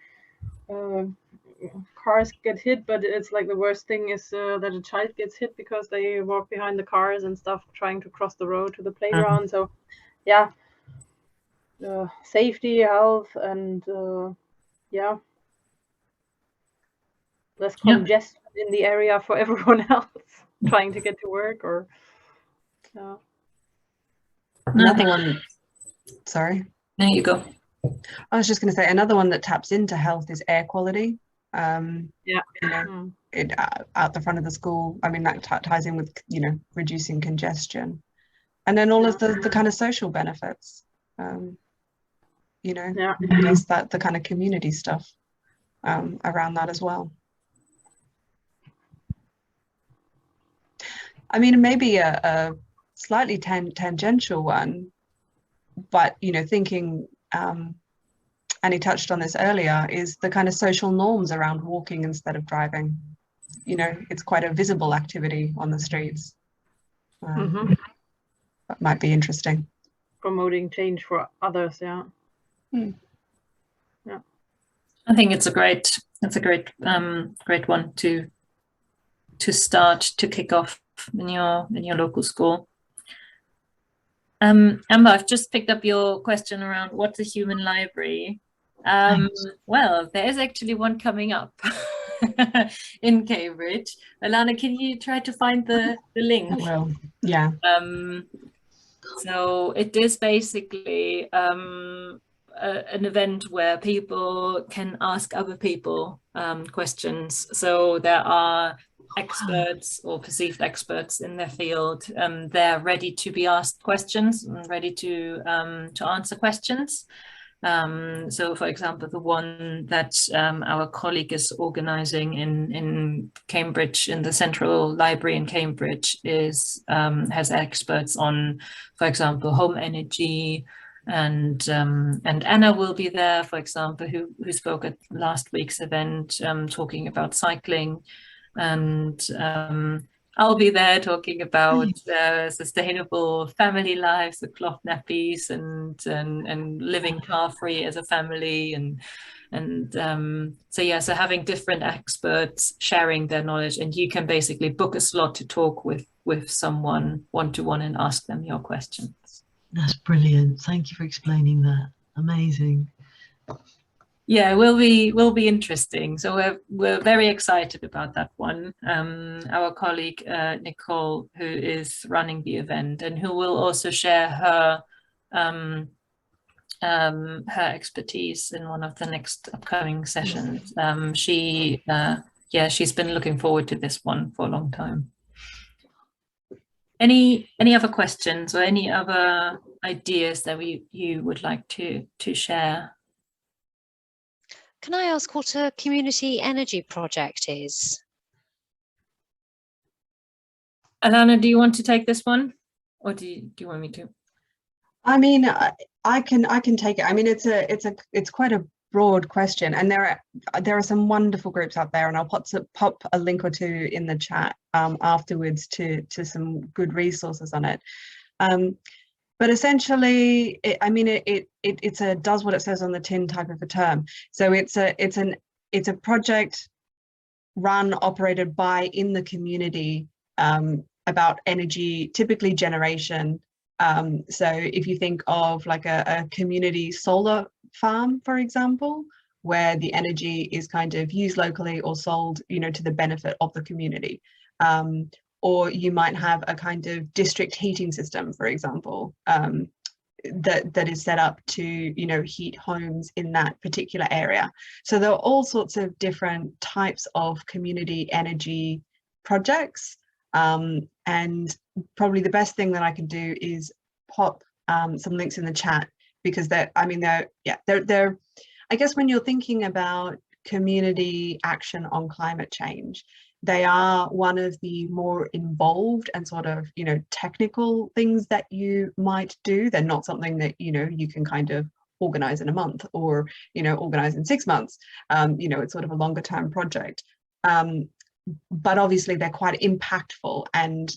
cars get hit, but it's like the worst thing is that a child gets hit because they walk behind the cars and stuff, trying to cross the road to the playground. So yeah, safety, health, and less congestion in the area for everyone else trying to get to work, or another one. Sorry. There you go. I was just going to say, another one that taps into health is air quality. Out the front of the school. I mean, that ties in with reducing congestion, and then all of the kind of social benefits. There's the kind of community stuff around that as well. I mean, maybe a slightly tangential one, but thinking, and he touched on this earlier, is the kind of social norms around walking instead of driving. It's quite a visible activity on the streets. That might be interesting. Promoting change for others, yeah. I think it's a great one to start, to kick off in your local school. Amber, I've just picked up your question around what's a human library. Well, there is actually one coming up in Cambridge. Alana, can you try to find the link? Well, yeah. So it is basically an event where people can ask other people questions. So there are experts or perceived experts in their field. They're ready to be asked questions and ready to answer questions. So, for example, the one that our colleague is organizing in Cambridge, in the Central Library in Cambridge, has experts on, for example, home energy, and Anna will be there, for example, who spoke at last week's event, talking about cycling, and I'll be there talking about sustainable family lives, the cloth nappies, and living car free as a family, so yeah, so having different experts sharing their knowledge, and you can basically book a slot to talk with someone one-to-one and ask them your questions. That's brilliant. Thank you for explaining that. Amazing. Yeah, will be interesting. So we're very excited about that one. Our colleague Nicole, who is running the event and who will also share her expertise in one of the next upcoming sessions. She's been looking forward to this one for a long time. Any other questions or any other ideas that you would like to share? Can I ask what a community energy project is? Alana, do you want to take this one, or do you want me to? I mean, I can take it. I mean, it's quite a broad question, and there are some wonderful groups out there, and I'll pop a link or two in the chat afterwards to some good resources on it. But essentially, it's a does what it says on the tin type of a term. So it's a project run, operated by in the community about energy, typically generation. So if you think of like a community solar farm, for example, where the energy is kind of used locally or sold, to the benefit of the community. Or you might have a kind of district heating system, for example, that is set up to, heat homes in that particular area. So there are all sorts of different types of community energy projects. And probably the best thing that I can do is pop some links in the chat, because they're I guess when you're thinking about community action on climate change, they are one of the more involved and sort of, technical things that you might do. They're not something that, you can kind of organize in a month or, organize in 6 months. It's sort of a longer term project. But obviously they're quite impactful, and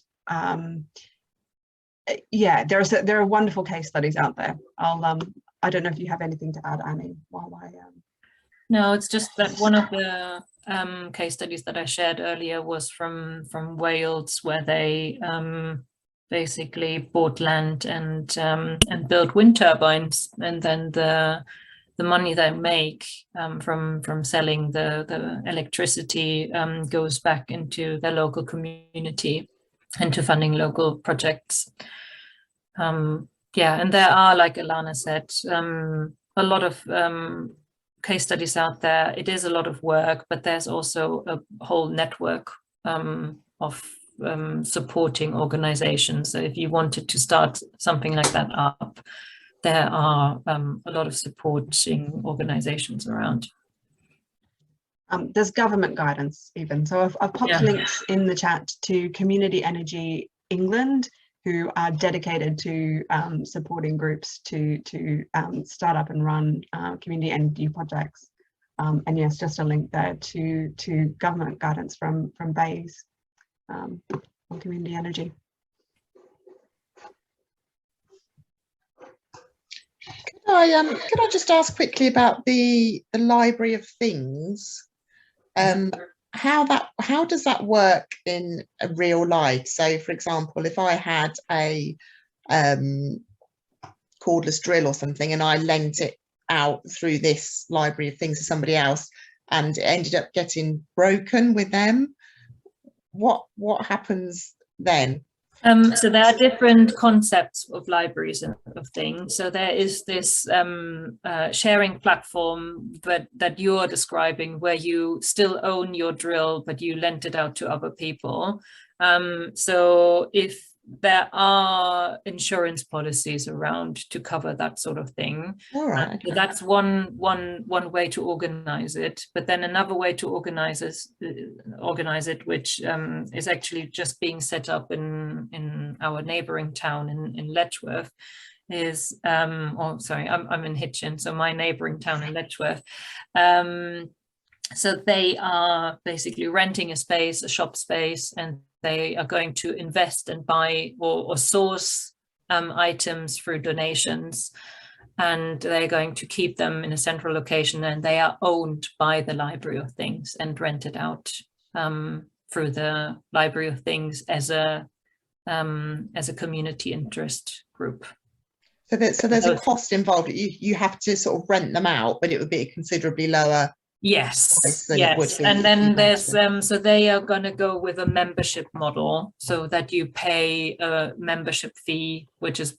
there are wonderful case studies out there. I don't know if you have anything to add, Annie, while I No, it's just that one of the case studies that I shared earlier was from Wales, where they basically bought land and built wind turbines, and then the money they make from selling the electricity goes back into their local community, into funding local projects. And there are, like Alana said, a lot of case studies out there. It is a lot of work, but there's also a whole network of supporting organizations. So if you wanted to start something like that up, there are a lot of supporting organizations around. There's government guidance even. So I've popped links in the chat to Community Energy England, who are dedicated to supporting groups to start up and run community energy projects. And yes, just a link there to government guidance from BEIS on community energy. Could I just ask quickly about the Library of Things? How does that work in real life? So, for example, if I had a cordless drill or something, and I lent it out through this Library of Things to somebody else, and it ended up getting broken with them, what happens then? So there are different concepts of libraries and of things. So there is this sharing platform that you're describing, where you still own your drill, but you lent it out to other people. So if there are insurance policies around to cover that sort of thing. All right. So that's one way to organize it. But then another way to organize it, which is actually just being set up in our neighboring town in Letchworth, is I'm in Hitchin, so my neighboring town in Letchworth. So they are basically renting a space, a shop space, and they are going to invest and buy or source items through donations, and they're going to keep them in a central location, and they are owned by the Library of Things and rented out through the Library of Things as a community interest group. So there's a cost involved. You have to sort of rent them out, but it would be a considerably lower. Yes, yes. And then there's so they are going to go with a membership model, so that you pay a membership fee, which is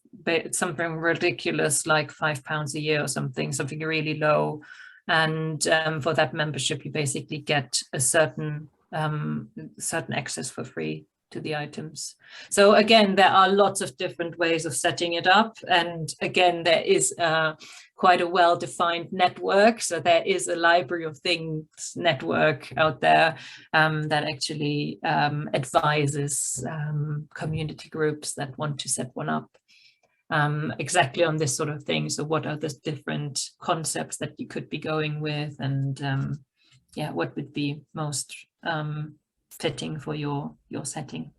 something ridiculous, like £5 a year or something really low. And for that membership, you basically get a certain access for free to the items. So again, there are lots of different ways of setting it up, and again, there is quite a well-defined network. So there is a Library of Things network out there that actually advises community groups that want to set one up exactly on this sort of thing. So what are the different concepts that you could be going with, and yeah, what would be most fitting for your setting.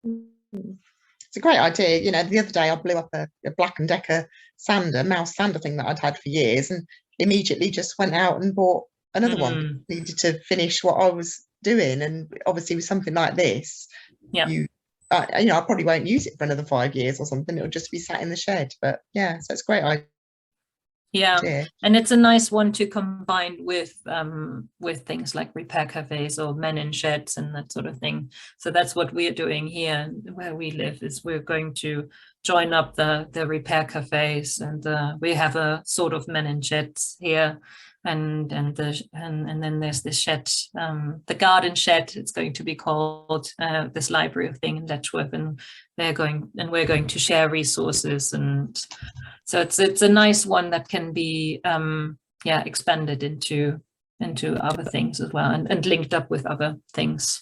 It's a great idea. You know, the other day I blew up a Black & Decker sander, mouse sander thing that I'd had for years, and immediately just went out and bought another one. Needed to finish what I was doing, and obviously with something like this, yeah, you know, I probably won't use it for another 5 years or something. It'll just be sat in the shed. But yeah, so it's a great idea. Yeah, and it's a nice one to combine with things like repair cafes or men in sheds and that sort of thing. So that's what we're doing here where we live, is we're going to join up the repair cafes, and we have a sort of men in sheds here, and then there's this shed, the garden shed, it's going to be called, this Library of Thing in Letchworth, and we're going to share resources, and so it's a nice one that can be expanded into other things as well, and linked up with other things.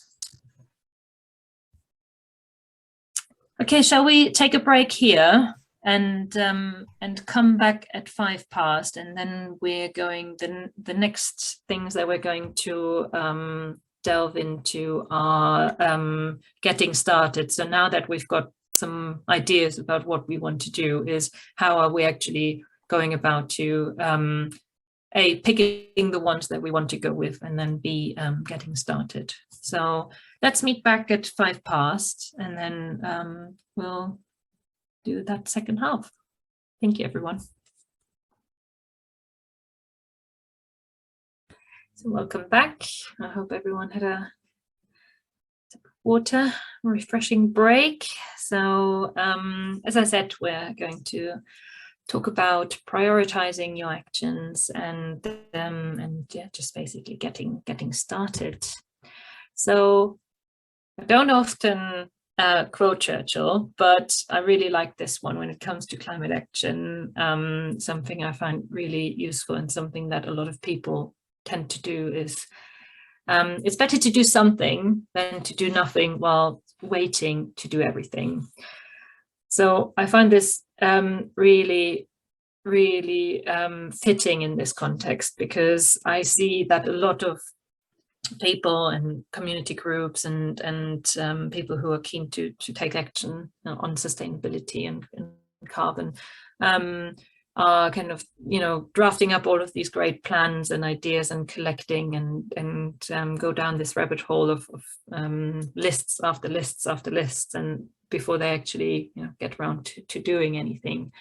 Okay, shall we take a break here and come back at 5 past, and then we're going, the next things that we're going to delve into are getting started. So now that we've got some ideas about what we want to do, is how are we actually going about to A, picking the ones that we want to go with, and then B, getting started. So let's meet back at 5 past, and then we'll do that second half. Thank you, everyone. So welcome back. I hope everyone had a water, refreshing break. So as I said, we're going to talk about prioritizing your actions and yeah, just basically getting started. So I don't often quote Churchill, but I really like this one when it comes to climate action. Something I find really useful, and something that a lot of people tend to do, is it's better to do something than to do nothing while waiting to do everything. So I find this really fitting in this context, because I see that a lot of people and community groups and people who are keen to take action on sustainability and carbon are kind of, you know, drafting up all of these great plans and ideas and collecting and go down this rabbit hole of lists after lists after lists, and before they actually, you know, get around to doing anything.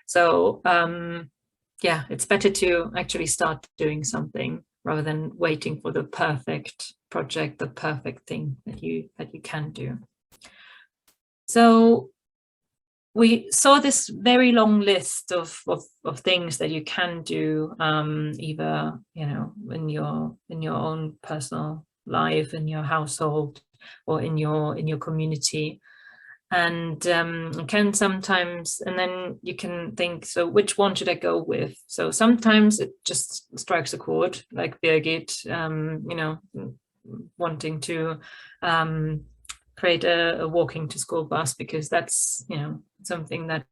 So yeah, it's better to actually start doing something rather than waiting for the perfect project, the perfect thing that you can do. So we saw this very long list of things that you can do, either, you know, in your own personal life, in your household, or in your community. And can sometimes, and then you can think, so which one should I go with? So sometimes it just strikes a chord, like Birgit, you know, wanting to create a walking to school bus, because that's, you know, something that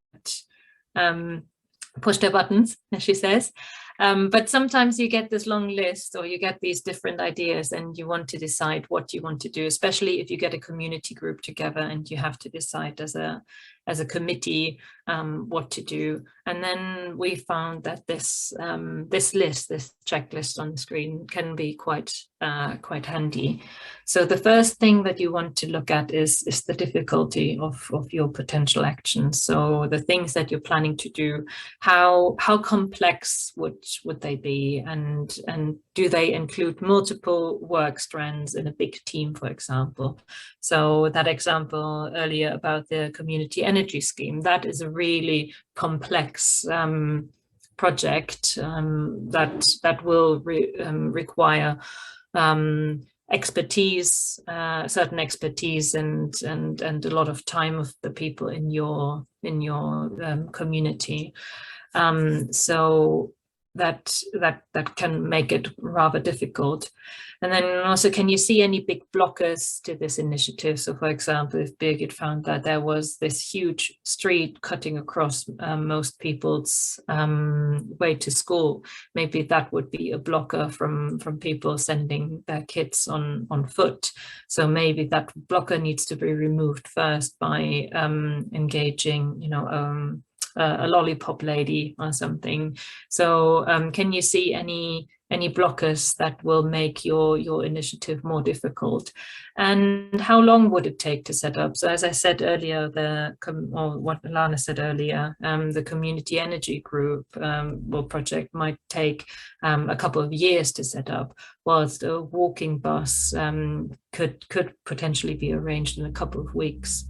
pushed her buttons, as she says. But sometimes you get this long list, or you get these different ideas, and you want to decide what you want to do, especially if you get a community group together and you have to decide as a committee what to do. And then we found that this checklist on the screen can be quite handy. So the first thing that you want to look at is the difficulty of your potential actions. So the things that you're planning to do, how complex would they be, and do they include multiple work strands in a big team, for example? So that example earlier about the community energy scheme, that is a really complex project that will require expertise, certain expertise, and a lot of time of the people in your community. So that can make it rather difficult. And then also, can you see any big blockers to this initiative? So for example, if Birgit found that there was this huge street cutting across most people's way to school, maybe that would be a blocker from people sending their kids on foot. So maybe that blocker needs to be removed first by engaging, a lollipop lady or something. So can you see any blockers that will make your initiative more difficult? And how long would it take to set up? So as I said earlier, or what Lana said earlier, the community energy group or project might take a couple of years to set up, whilst a walking bus could potentially be arranged in a couple of weeks.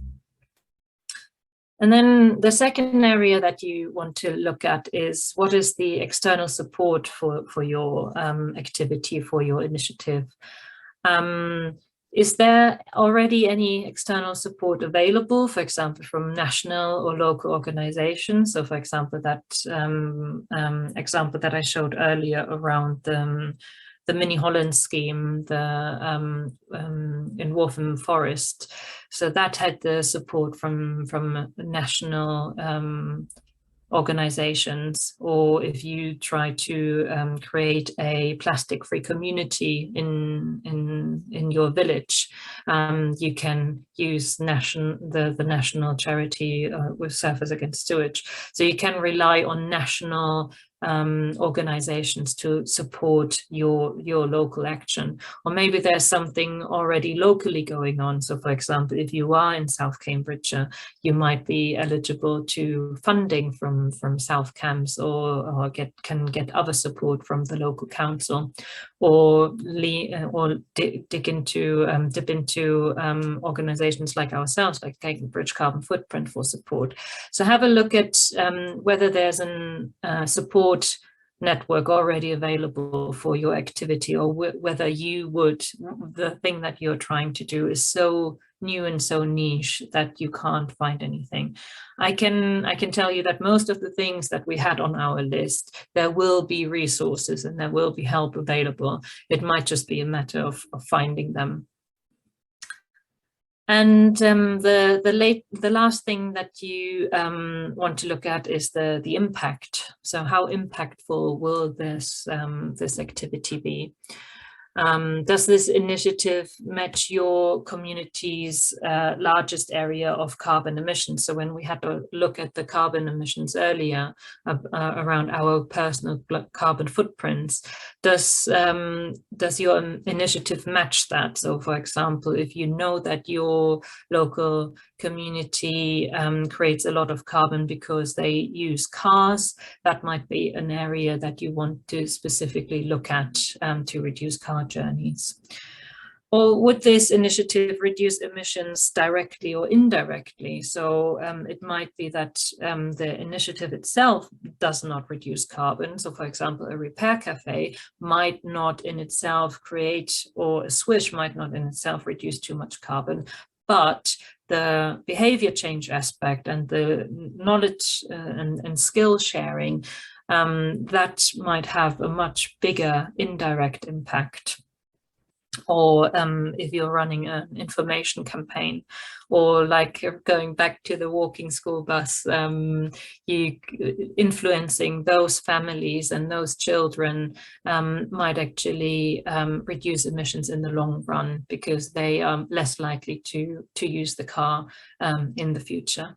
And then the second area that you want to look at is, what is the external support for your activity, for your initiative? Is there already any external support available, for example, from national or local organizations? So for example, that example that I showed earlier around the Mini Holland scheme, in Waltham Forest. So that had the support from national organizations. Or if you try to create a plastic-free community in your village, you can use the national charity with Surfers Against Sewage. So you can rely on national organizations to support your local action. Or maybe there's something already locally going on. So for example, if you are in South Cambridgeshire, you might be eligible to funding from South Cambs, or can get other support from the local council, or dip into organizations like ourselves, like Cambridge Carbon Footprint, for support. So have a look at whether there's a support network already available for your activity, or whether the thing that you're trying to do is so new and so niche that you can't find anything. I can tell you that most of the things that we had on our list, there will be resources and there will be help available. It might just be a matter of finding them. And the last thing that you want to look at is the impact. So how impactful will this activity be? Does this initiative match your community's largest area of carbon emissions? So when we had to look at the carbon emissions earlier around our personal carbon footprints, does your initiative match that? So for example, if you know that your local community creates a lot of carbon because they use cars, that might be an area that you want to specifically look at to reduce car journeys. Or would this initiative reduce emissions directly or indirectly? So it might be that the initiative itself does not reduce carbon. So for example, a repair cafe might not in itself create, or a swish might not in itself reduce too much carbon, but the behavior change aspect and the knowledge and skill sharing, that might have a much bigger indirect impact. or if you're running an information campaign, or like going back to the walking school bus, you influencing those families and those children might actually reduce emissions in the long run, because they are less likely to use the car in the future.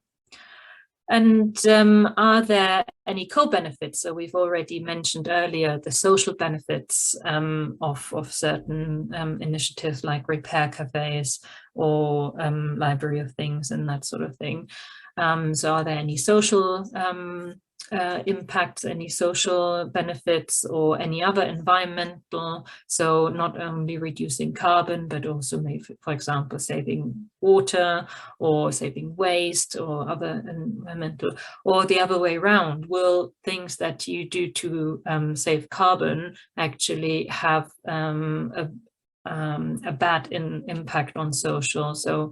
And are there any co-benefits? So we've already mentioned earlier the social benefits of certain initiatives like repair cafes or library of things and that sort of thing. So are there any social impacts, any social benefits, or any other environmental? So not only reducing carbon, but also maybe, for example, saving water or saving waste or other environmental, or the other way around. Will things that you do to save carbon actually have a bad impact on social? So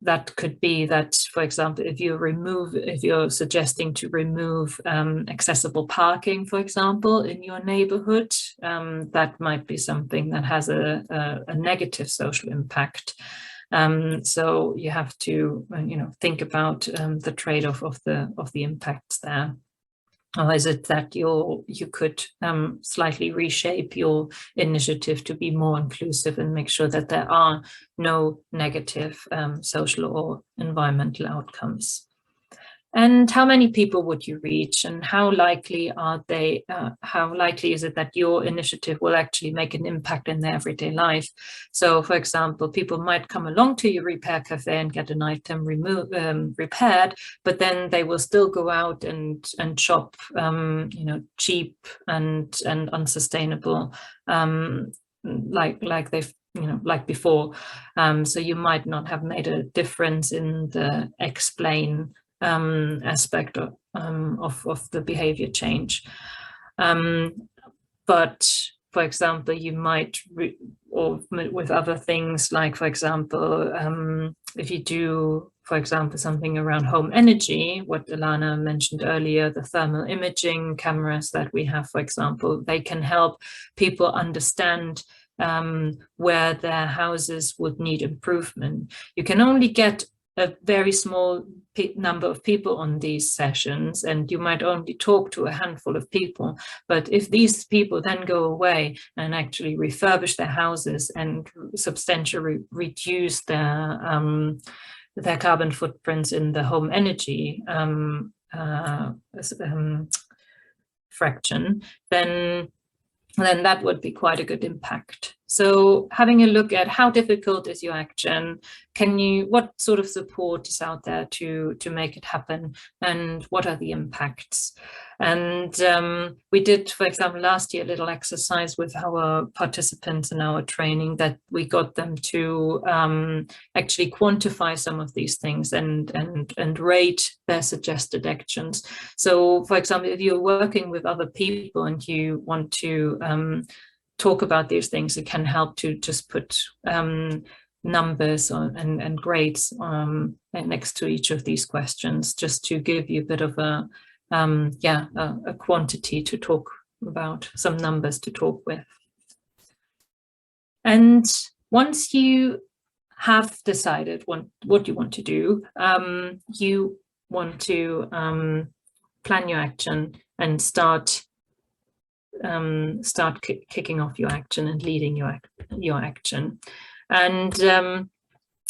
that could be that, for example, if you're suggesting to remove accessible parking, for example, in your neighborhood, that might be something that has a negative social impact. So you have to, think about the trade-off of the impacts there. Or is it that you could slightly reshape your initiative to be more inclusive and make sure that there are no negative social or environmental outcomes? And how many people would you reach, and how likely are they? How likely is it that your initiative will actually make an impact in their everyday life? So, for example, people might come along to your repair cafe and get an item repaired, but then they will still go out and shop, cheap and unsustainable, like they've like before. So you might not have made a difference in the explain aspect of the behavior change. But for example, you might, or with other things, like, for example, if you do, for example, something around home energy, what Ilana mentioned earlier, the thermal imaging cameras that we have, for example, they can help people understand where their houses would need improvement. You can only get a very small number of people on these sessions, and you might only talk to a handful of people. But if these people then go away and actually refurbish their houses and substantially reduce their carbon footprints in the home energy fraction, then that would be quite a good impact. So having a look at how difficult is your action, what sort of support is out there to make it happen, and what are the impacts? And we did, for example, last year, a little exercise with our participants in our training that we got them to actually quantify some of these things and rate their suggested actions. So, for example, if you're working with other people and you want to talk about these things, it can help to just put numbers and grades next to each of these questions, just to give you a bit of a quantity to talk about, some numbers to talk with. And once you have decided what you want to do, you want to plan your action and start kicking off your action and leading your action. And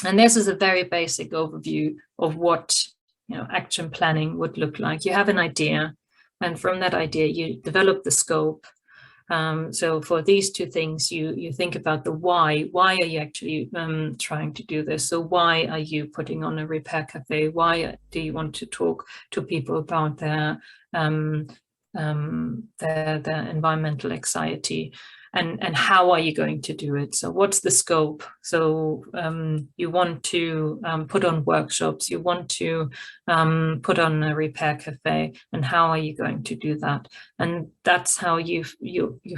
this is a very basic overview of what action planning would look like. You have an idea, and from that idea you develop the scope. So for these two things, you think about the why. Why are you actually trying to do this? So why are you putting on a repair cafe? Why do you want to talk to people about their environmental anxiety, and how are you going to do it? So what's the scope? So you want to put on workshops, you want to put on a repair cafe, and how are you going to do that? And that's how you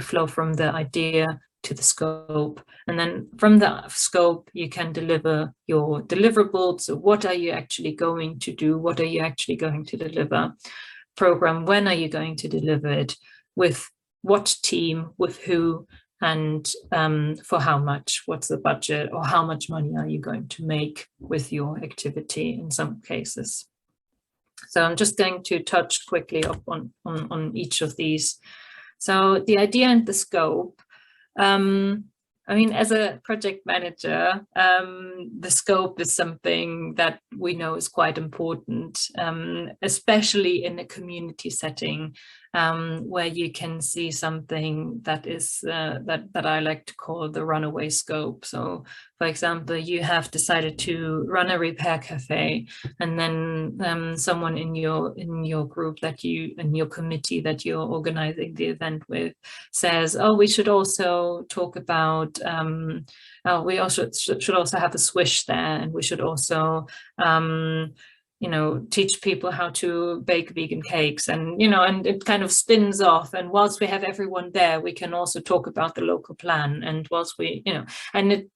flow from the idea to the scope, and then from the scope you can deliver your deliverables. So what are you actually going to do? What are you actually going to deliver? Program, when are you going to deliver it? With what team? With who? and for how much, what's the budget, or how much money are you going to make with your activity in some cases. So I'm just going to touch quickly up on each of these. So the idea and the scope. I mean, as a project manager, the scope is something that we know is quite important, especially in a community setting, where you can see something that is that I like to call the runaway scope. So, for example, you have decided to run a repair cafe, and then someone in your group that you, in your committee that you're organizing the event with, says, "Oh, we should also talk about we also should also have a swish there, and we should also you know, teach people how to bake vegan cakes," and, you know, and it kind of spins off. And whilst we have everyone there, we can also talk about the local plan. And whilst we, you know, and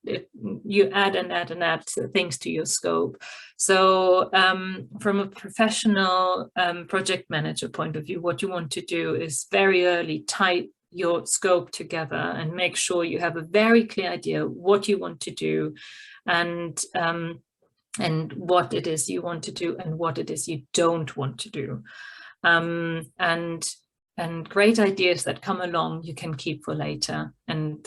you add and add and add things to your scope. So from a professional project manager point of view, what you want to do is very early tie your scope together and make sure you have a very clear idea what you want to do, and what it is you want to do and what it is you don't want to do. And great ideas that come along you can keep for later. And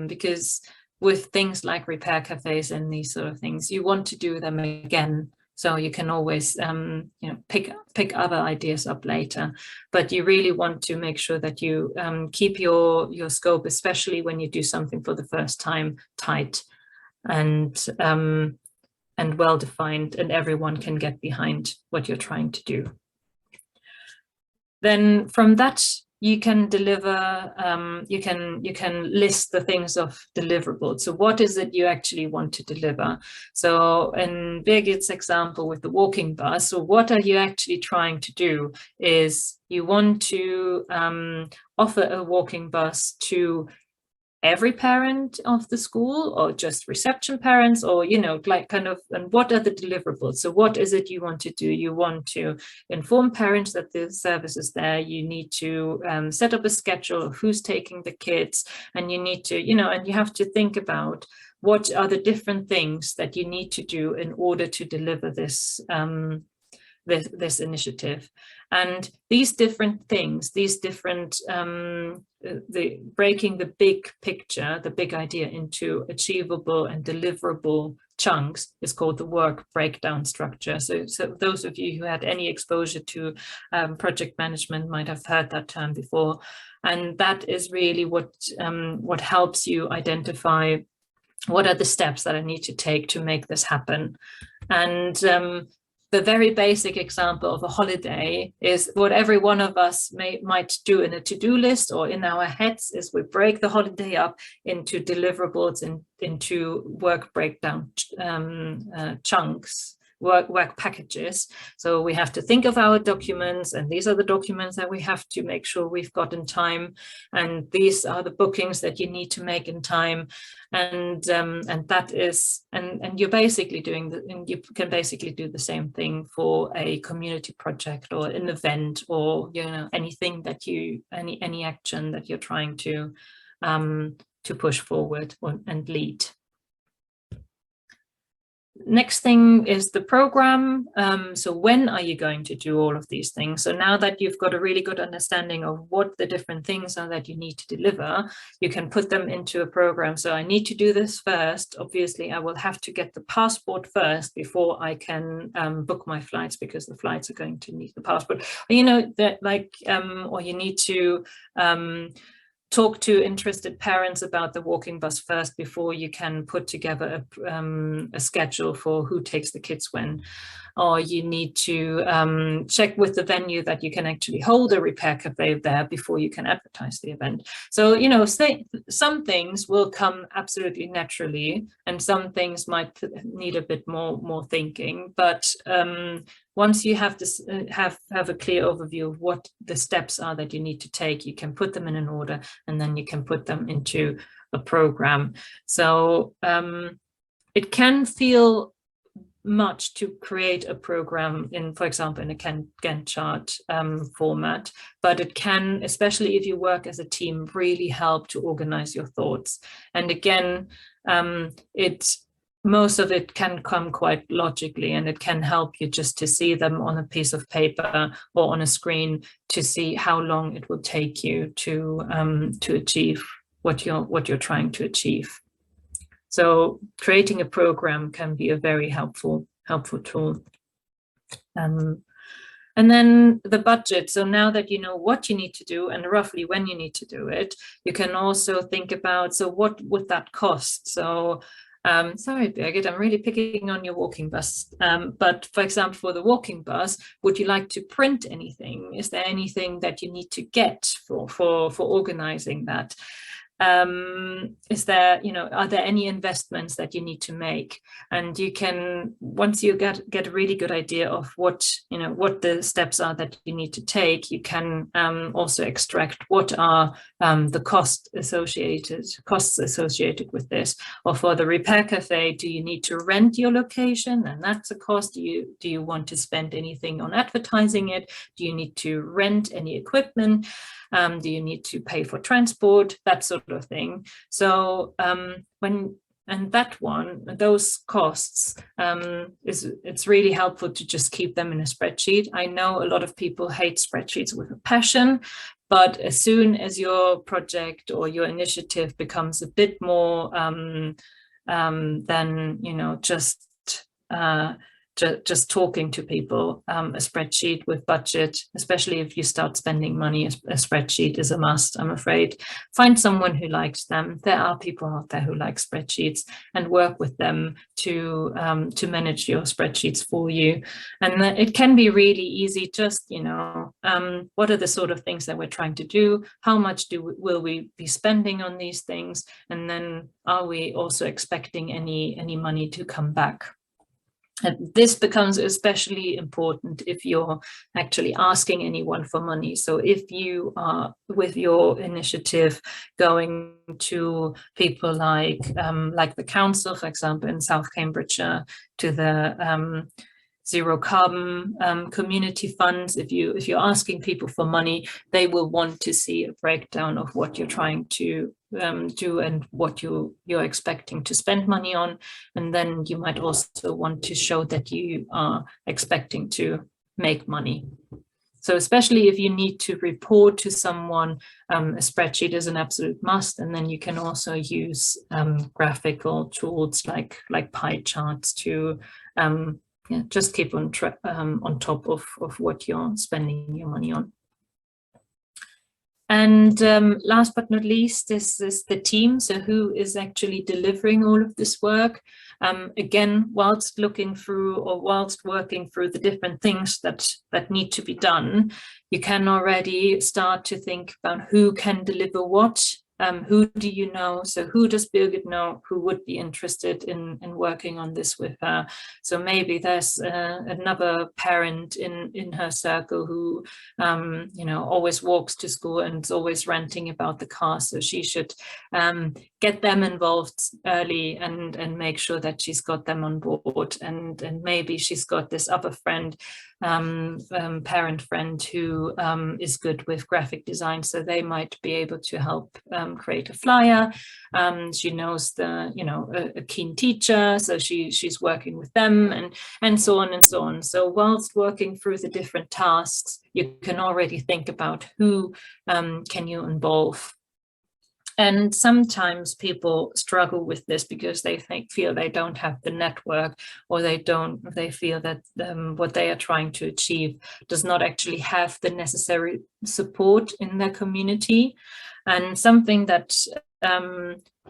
because with things like repair cafes and these sort of things, you want to do them again. So you can always you know, pick other ideas up later, but you really want to make sure that you keep your scope, especially when you do something for the first time, tight and well-defined, and everyone can get behind what you're trying to do. Then from that, you can deliver, you can list the things of deliverables. So what is it you actually want to deliver? So in Birgit's example with the walking bus, so what are you actually trying to do is you want to offer a walking bus to every parent of the school, or just reception parents, or, you know, like kind of, and what are the deliverables? So what is it you want to do? You want to inform parents that the service is there. You need to set up a schedule of who's taking the kids, and you need to, you know, and you have to think about what are the different things that you need to do in order to deliver this this initiative. And these different things, these different breaking the big picture, the big idea, into achievable and deliverable chunks is called the work breakdown structure. So those of you who had any exposure to project management might have heard that term before. And that is really what helps you identify what are the steps that I need to take to make this happen. And the very basic example of a holiday is what every one of us might do in a to-do list or in our heads, is we break the holiday up into deliverables and into work breakdown chunks, work packages. So we have to think of our documents, and these are the documents that we have to make sure we've got in time, and these are the bookings that you need to make in time, and that is, and you're basically doing and you can basically do the same thing for a community project or an event, or, you know, anything that you any action that you're trying to push forward and lead. Next thing is the program. So when are you going to do all of these things? So now that you've got a really good understanding of what the different things are that you need to deliver, you can put them into a program. So I need to do this first. Obviously, I will have to get the passport first before I can book my flights, because the flights are going to need the passport. You know, that like, or you need to talk to interested parents about the walking bus first before you can put together a schedule for who takes the kids when. Or you need to check with the venue that you can actually hold a repair cafe there before you can advertise the event. So, you know, some things will come absolutely naturally, and some things might need a bit more thinking. But once you have this, have a clear overview of what the steps are that you need to take, you can put them in an order, and then you can put them into a program. So it can feel much to create a program in, for example, in a Gantt chart format, but it can, especially if you work as a team, really help to organize your thoughts. And again, most of it can come quite logically, and it can help you just to see them on a piece of paper or on a screen, to see how long it will take you to achieve what you're trying to achieve. So creating a program can be a very helpful tool. And then the budget. So now that you know what you need to do and roughly when you need to do it, you can also think about, so what would that cost? So sorry, Birgit, I'm really picking on your walking bus. But for example, for the walking bus, would you like to print anything? Is there anything that you need to get for organizing that? Is there, are there any investments that you need to make? And you can, once you get a really good idea of what the steps are that you need to take, you can also extract what are the costs associated with this. Or for the repair cafe, do you need to rent your location? And that's a cost. Do you want to spend anything on advertising it? Do you need to rent any equipment? Do you need to pay for transport? That sort of thing. So those costs, it's really helpful to just keep them in a spreadsheet. I know a lot of people hate spreadsheets with a passion, but as soon as your project or your initiative becomes a bit more than just talking to people, a spreadsheet with budget, especially if you start spending money, a spreadsheet is a must, I'm afraid. Find someone who likes them. There are people out there who like spreadsheets, and work with them to manage your spreadsheets for you. And it can be really easy, just, what are the sort of things that we're trying to do? How much will we be spending on these things? And then are we also expecting any money to come back? And this becomes especially important if you're actually asking anyone for money. So if you are with your initiative going to people like the council, for example, in South Cambridgeshire, to the zero carbon community funds, if you're asking people for money, they will want to see a breakdown of what you're trying to do and what you're expecting to spend money on. And then you might also want to show that you are expecting to make money. So especially if you need to report to someone, a spreadsheet is an absolute must. And then you can also use graphical tools like pie charts to just keep on top of what you're spending your money on. And last but not least, this is the team. So who is actually delivering all of this work? Again, whilst looking through or whilst working through the different things that need to be done, you can already start to think about who can deliver what. Who do you know? So who does Birgit know who would be interested in working on this with her? So maybe there's another parent in her circle who always walks to school and is always ranting about the car. So she should get them involved early and make sure that she's got them on board. And maybe she's got this other friend, parent friend who is good with graphic design, so they might be able to help create a flyer. She knows a keen teacher, so she's working with them, and so on and so on. So whilst working through the different tasks, you can already think about who can you involve. And sometimes people struggle with this because they feel they don't have the network, or they feel that what they are trying to achieve does not actually have the necessary support in their community. And something that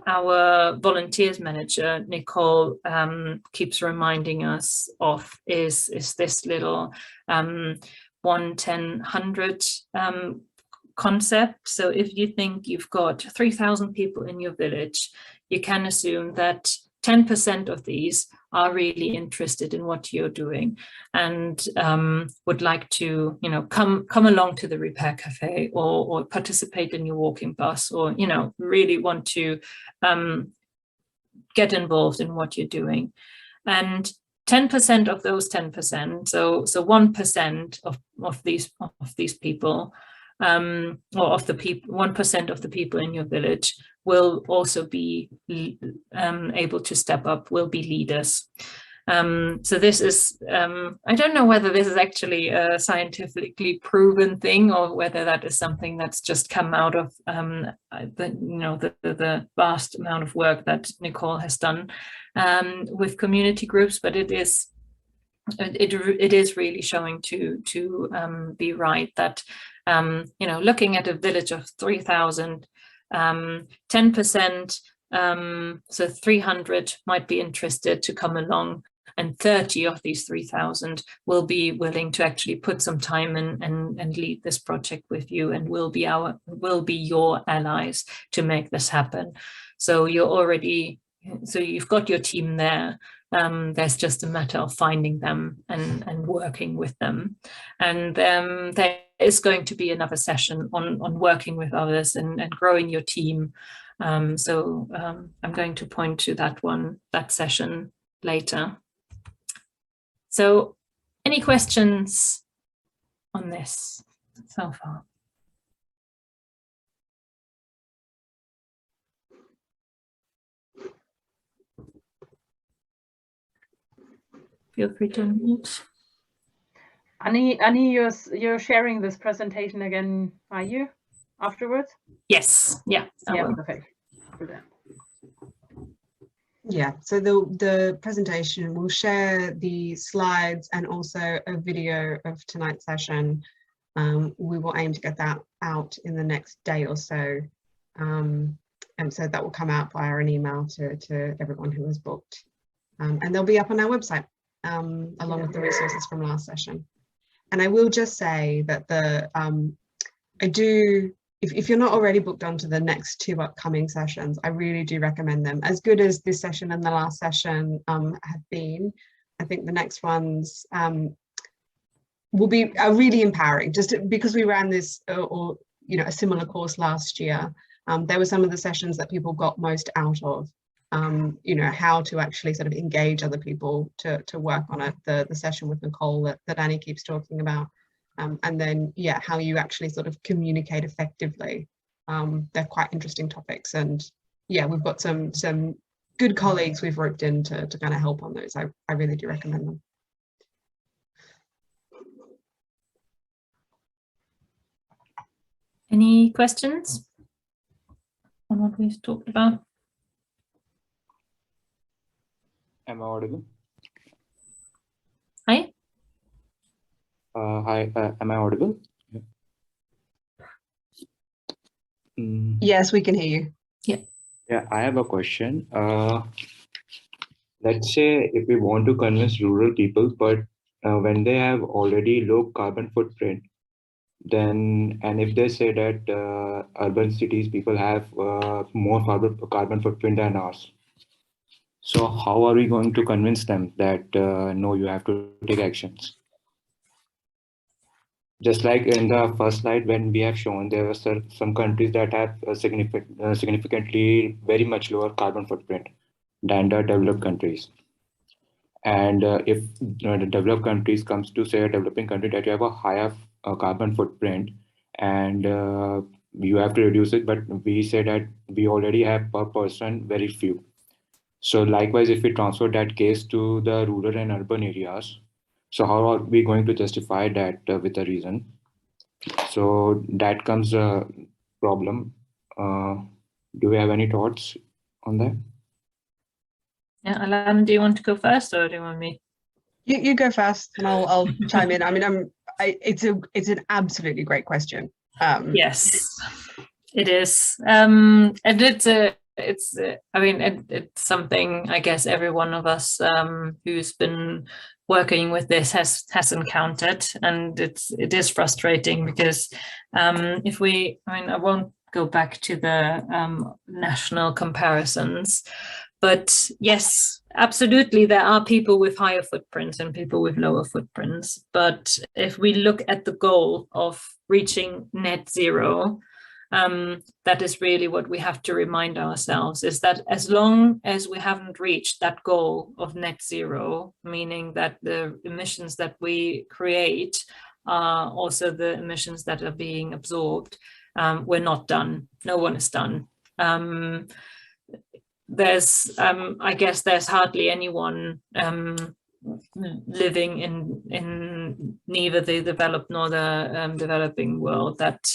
our volunteers manager, Nicole, keeps reminding us of is this little 1-10-100 concept. So if you think you've got 3,000 people in your village, you can assume that 10% of these are really interested in what you're doing and would like to, come along to the repair cafe or participate in your walking bus, or, really want to get involved in what you're doing. And 10% of those 10%, so 1% of these people, or of the people, 1% of the people in your village will also be able to step up, will be leaders. So this is, I don't know whether this is actually a scientifically proven thing, or whether that is something that's just come out of the vast amount of work that Nicole has done with community groups, but it is really showing to be right that looking at a village of 3,000, 10%, so 300 might be interested to come along, and 30 of these 3,000 will be willing to actually put some time and lead this project with you, and will be your allies to make this happen. So you've got your team there. There's just a matter of finding them and working with them. And there is going to be another session on working with others and growing your team. So I'm going to point to that session later. So any questions on this so far? Feel free to unmute. Annie, you're sharing this presentation again, are you, afterwards? Yes, yeah. Yeah, perfect. Brilliant. Yeah, so the presentation will share the slides and also a video of tonight's session. We will aim to get that out in the next day or so. And so that will come out via an email to everyone who has booked. And they'll be up on our website, along with the resources from last session. And I will just say that if you're not already booked onto the next 2 upcoming sessions, I really do recommend them. As good as this session and the last session have been, I think the next ones will be really empowering. Just because we ran this or a similar course last year, there were some of the sessions that people got most out of. How to actually sort of engage other people to work on it. The session with Nicole that Annie keeps talking about. And then, how you actually sort of communicate effectively. They're quite interesting topics, and we've got some good colleagues we've roped in to kind of help on those. I really do recommend them. Any questions on what we've talked about? Am I audible? Hi. Hi, am I audible? Yes, we can hear you. Yeah, I have a question. Let's say if we want to convince rural people, but when they have already low carbon footprint, then, and if they say that urban cities people have more carbon footprint than ours, so how are we going to convince them that no, you have to take actions? Just like in the first slide, when we have shown there are some countries that have significantly very much lower carbon footprint than the developed countries. And if the developed countries comes to say a developing country that you have a higher carbon footprint and you have to reduce it, but we say that we already have per person very few. So likewise, if we transfer that case to the rural and urban areas, so how are we going to justify that with a reason? So that comes a problem. Do we have any thoughts on that? Yeah, Alan, do you want to go first, or do you want me? You go first, and I'll chime in. I mean, it's an absolutely great question. Yes, it is, and it's something I guess every one of us who's been working with this has encountered, and it is frustrating because I won't go back to the national comparisons, but yes, absolutely, there are people with higher footprints and people with lower footprints. But if we look at the goal of reaching net zero, that is really what we have to remind ourselves, is that as long as we haven't reached that goal of net zero, meaning that the emissions that we create are also the emissions that are being absorbed, we're not done. No one is done. I guess there's hardly anyone living in neither the developed nor the developing world that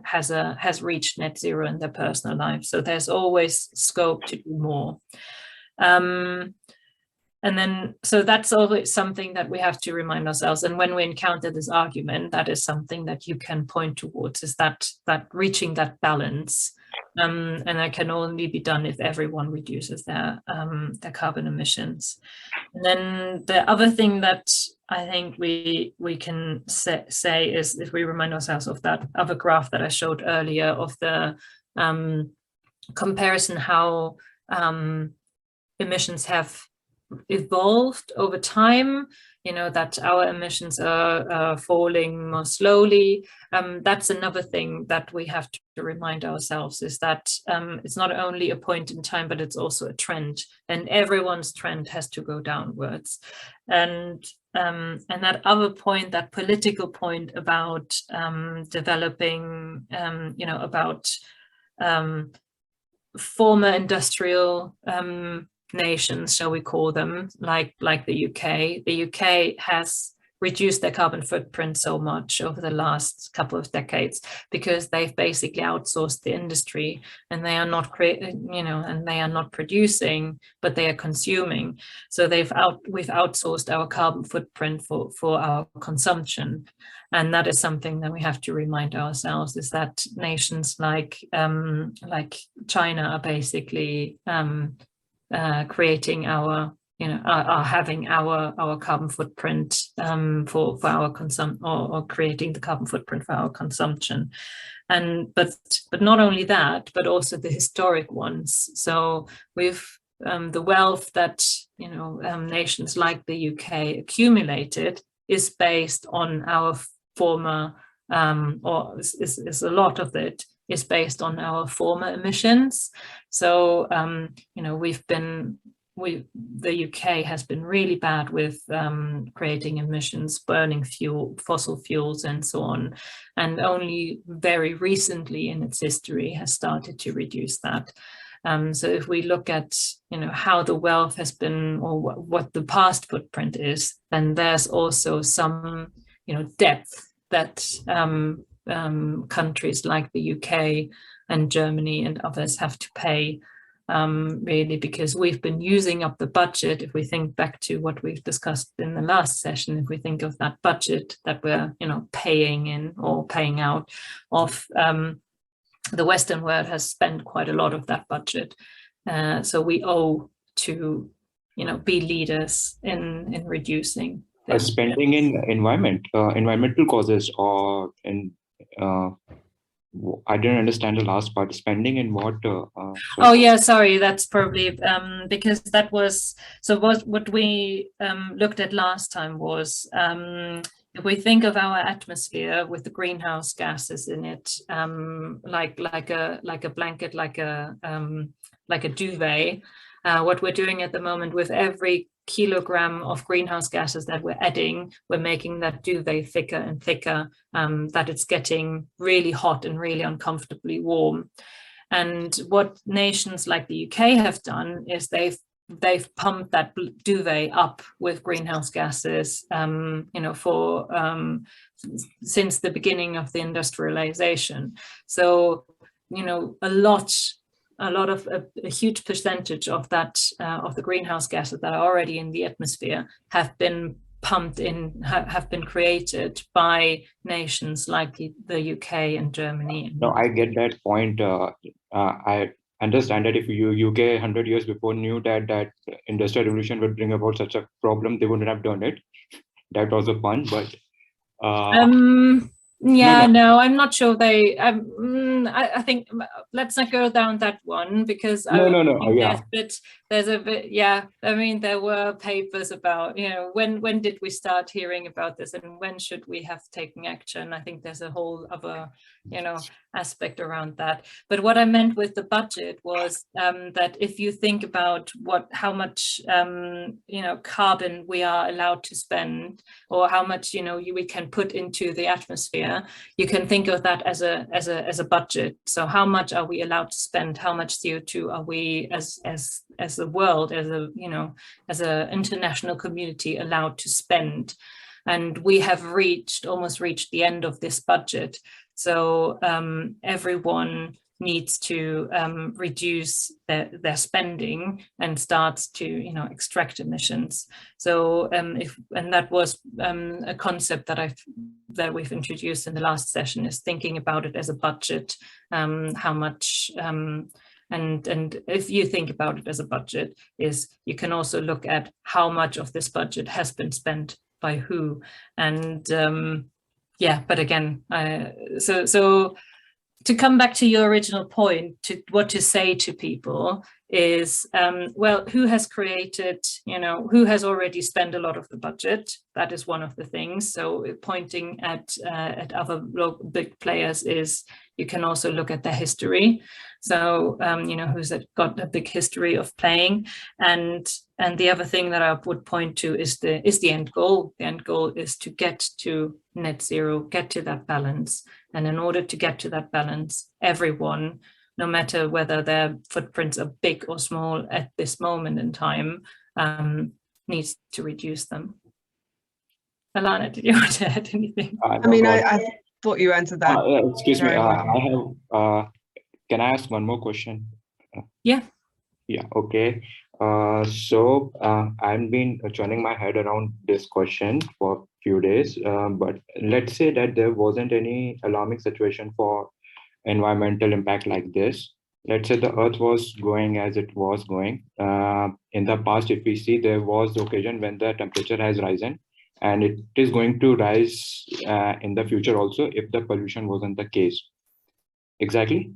has reached net zero in their personal life. So there's always scope to do more. And then, so that's always something that we have to remind ourselves. And when we encounter this argument, that is something that you can point towards, is that reaching that balance. And that can only be done if everyone reduces their carbon emissions. And then the other thing that I think we can say is, if we remind ourselves of that other graph that I showed earlier of the comparison how emissions have evolved over time, that our emissions are falling more slowly. That's another thing that we have to remind ourselves, is that it's not only a point in time, but it's also a trend, and everyone's trend has to go downwards. And that other point, that political point about developing, about former industrial nations, shall we call them, like the UK. The UK has reduced their carbon footprint so much over the last couple of decades because they've basically outsourced the industry, and they are not and they are not producing, but they are consuming. So we've outsourced our carbon footprint for our consumption. And that is something that we have to remind ourselves, is that nations like China are basically creating our, are having our carbon footprint for our consumption, or creating the carbon footprint for our consumption. And but not only that, but also the historic ones. So with the wealth that nations like the UK accumulated is based on our former, or is a lot of it is based on our former emissions. So the UK has been really bad with creating emissions, burning fossil fuels and so on, and only very recently in its history has started to reduce that. So if we look at how the wealth has been, or what the past footprint is, then there's also some depth that countries like the UK and Germany and others have to pay, really, because we've been using up the budget. If we think back to what we've discussed in the last session, if we think of that budget that we're paying in or paying out of, the Western world has spent quite a lot of that budget. So we owe to be leaders in reducing spending in environmental causes, or in I didn't understand the last part. Spending in what? Oh yeah, sorry. That's probably because that was, so what we looked at last time was, if we think of our atmosphere with the greenhouse gases in it, like a blanket, like a duvet, what we're doing at the moment, with every kilogram of greenhouse gases that we're adding, we're making that duvet thicker and thicker, that it's getting really hot and really uncomfortably warm. And what nations like the UK have done is they've pumped that duvet up with greenhouse gases, since the beginning of the industrialization. So, a huge percentage of that, of the greenhouse gases that are already in the atmosphere have been pumped in, have been created by nations like the UK and Germany. No, I get that point. I understand that if UK 100 years before knew that industrial revolution would bring about such a problem, they wouldn't have done it. That was a pun, but Yeah, no, I'm not sure they. I think let's not go down that one, because I think yeah. there's a bit. Yeah, I mean, there were papers about, you know, when did we start hearing about this, and when should we have taken action? I think there's a whole other, you know, aspect around that. But what I meant with the budget was that if you think about how much you know, carbon we are allowed to spend, or how much, you know, we can put into the atmosphere, you can think of that as a budget. So how much are we allowed to spend? How much CO2 are we as a world, as a, you know, as an international community allowed to spend? And we have almost reached the end of this budget. So everyone needs to reduce their spending and starts to, you know, extract emissions. So and that was a concept that we've introduced in the last session, is thinking about it as a budget, how much, and if you think about it as a budget, is you can also look at how much of this budget has been spent by who. And yeah, but again, so to come back to your original point, to what to say to people is, well, who has created, you know, who has already spent a lot of the budget? That is one of the things. So pointing at other big players is, you can also look at their history. So, you know, who's got a big history of playing. And the other thing that I would point to is the end goal. The end goal is to get to net zero, get to that balance. And in order to get to that balance, everyone, no matter whether their footprints are big or small at this moment in time, needs to reduce them. Alana, did you want to add anything? I mean, I thought you answered that. Excuse me, well. I have, can I ask one more question? Yeah. Yeah, okay. So I've been turning my head around this question for a few days, but let's say that there wasn't any alarming situation for environmental impact like this. Let's say the earth was going as it was going. In the past, if we see, there was the occasion when the temperature has risen, and it is going to rise in the future also if the pollution wasn't the case. Exactly.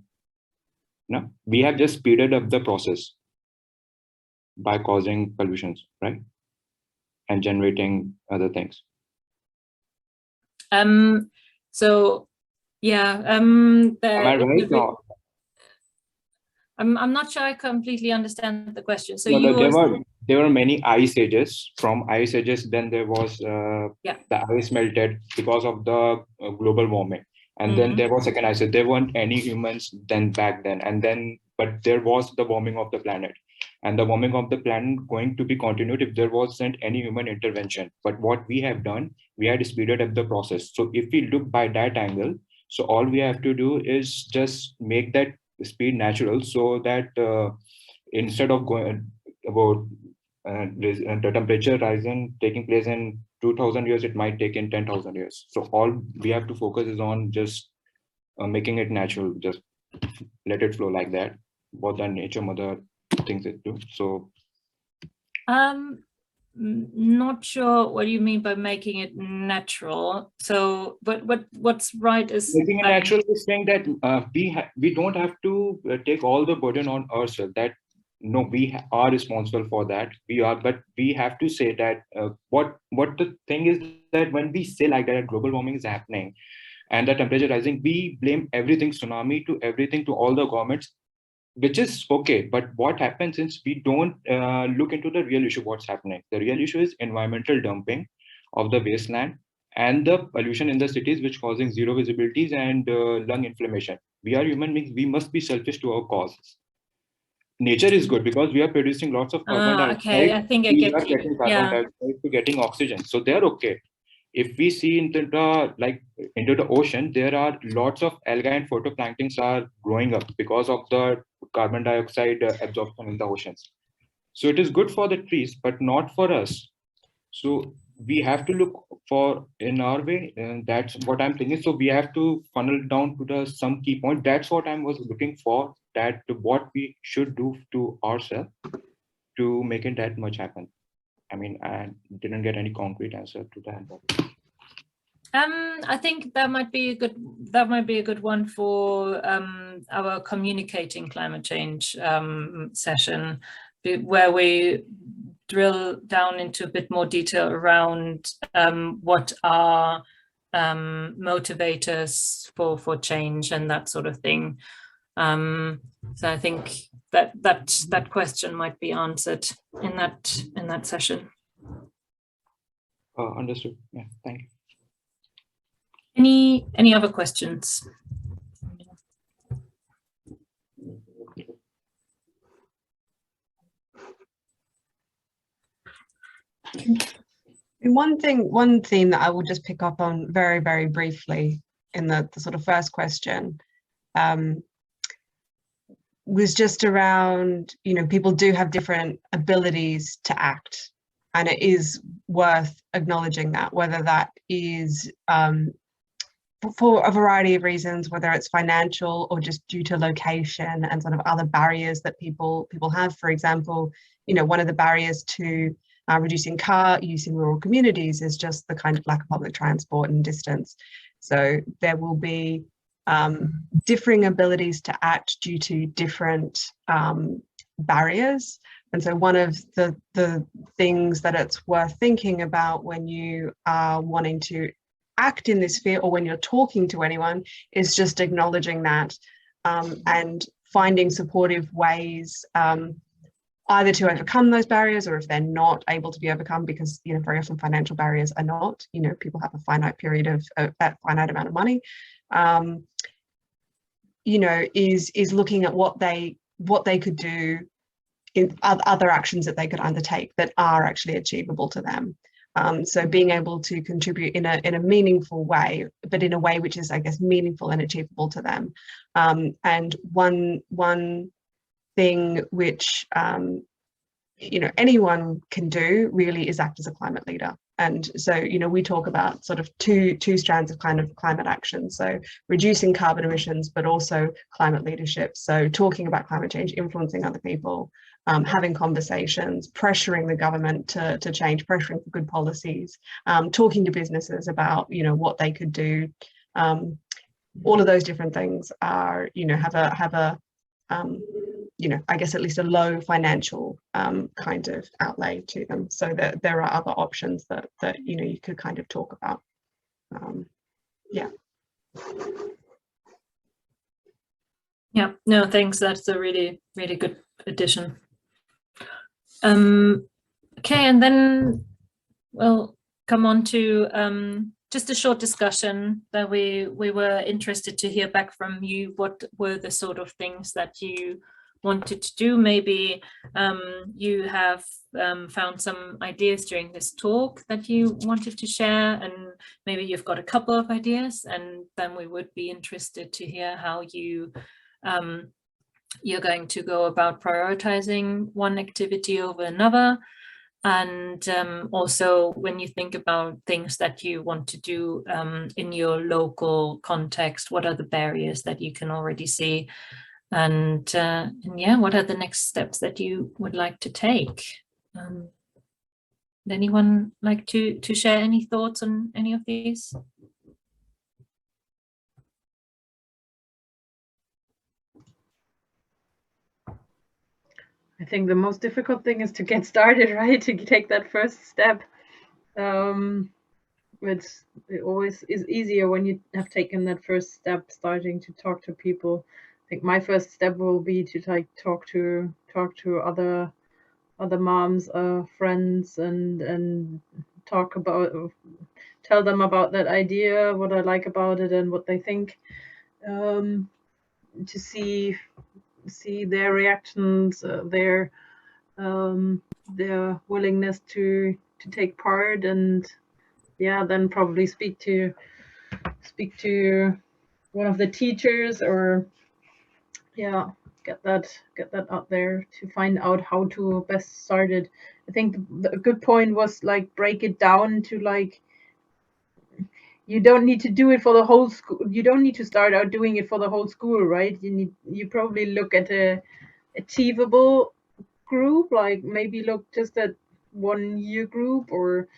No, we have just speeded up the process by causing pollutions, right? And generating other things. So yeah, Am I right? No. I'm not sure I completely understand the question. So there were many ice ages. From ice ages, then there was the ice melted because of the global warming, and then there was second ice age. There weren't any humans then back then, and then but there was the warming of the planet, and the warming of the planet going to be continued if there wasn't any human intervention. But what we have done, we had speeded up the process. So if we look by that angle, so all we have to do is just make that speed natural, so that instead of going about the temperature rising taking place in 2000 years, it might take in 10,000 years. So all we have to focus is on just making it natural, just let it flow like that, what the nature mother things it do. So not sure what you mean by making it natural. So but what's right is making it natural is saying that we don't have to take all the burden on ourselves. That no, we are responsible for that. We are, but we have to say that what the thing is that when we say like that global warming is happening and the temperature rising, we blame everything, tsunami to everything, to all the governments, which is okay. But what happens is we don't look into the real issue, what's happening. The real issue is environmental dumping of the wasteland and the pollution in the cities, which causing zero visibilities and lung inflammation. We are human beings, we must be selfish to our causes. Nature is good because we are producing lots of carbon dioxide. Okay, I think I get you. Getting carbon dioxide to getting oxygen, so they're okay. If we see into the ocean, there are lots of algae and phytoplanktons are growing up because of the carbon dioxide absorption in the oceans. So it is good for the trees, but not for us. So we have to look for in our way, and that's what I'm thinking. So we have to funnel down to some key point. That's what I was looking for, that what we should do to ourselves to make it that much happen. I mean, I didn't get any concrete answer to that. I think that might be a good one for our communicating climate change session, where we drill down into a bit more detail around what are motivators for change and that sort of thing. So I think that question might be answered in that session. Understood. Yeah, thank you. Any other questions? One theme that I will just pick up on very, very briefly in the sort of first question was just around, you know, people do have different abilities to act, and it is worth acknowledging that, whether that is for a variety of reasons, whether it's financial or just due to location and sort of other barriers that people have. For example, you know, one of the barriers to reducing car use in rural communities is just the kind of lack of public transport and distance. So there will be differing abilities to act due to different barriers. And so one of the things that it's worth thinking about when you are wanting to act in this sphere, or when you're talking to anyone, is just acknowledging that and finding supportive ways either to overcome those barriers, or if they're not able to be overcome, because, you know, very often financial barriers are not, you know, people have a finite period of that finite amount of money, you know, is looking at what they could do in other actions that they could undertake that are actually achievable to them. So being able to contribute in a meaningful way, but in a way which is, I guess, meaningful and achievable to them. And one thing which you know, anyone can do really is act as a climate leader. And so, you know, we talk about sort of two strands of kind of climate action. So reducing carbon emissions, but also climate leadership. So talking about climate change, influencing other people, having conversations, pressuring the government to change, pressuring for good policies, talking to businesses about, you know, what they could do. All of those different things are, you know, have a you know, I guess at least a low financial kind of outlay to them, so that there are other options that you know, you could kind of talk about. Yeah. Yeah, no, thanks. That's a really, really good addition. Okay, and then we'll come on to just a short discussion that we were interested to hear back from you. What were the sort of things that you wanted to do? Maybe you have found some ideas during this talk that you wanted to share, and maybe you've got a couple of ideas, and then we would be interested to hear how you you're going to go about prioritizing one activity over another. And also, when you think about things that you want to do in your local context, what are the barriers that you can already see? And yeah, what are the next steps that you would like to take? Would anyone like to share any thoughts on any of these? I think the most difficult thing is to get started, right? To take that first step. It always is easier when you have taken that first step, starting to talk to people. I think my first step will be to like talk to other moms, friends, and tell them about that idea, what I like about it, and what they think. To see their reactions, their willingness to take part, and yeah, then probably speak to one of the teachers, or yeah, get that out there to find out how to best start it. I think a good point was like break it down to like, you don't need to do it for the whole school. You don't need to start out doing it for the whole school, right? You probably look at a achievable group, like maybe look just at 1 year group, or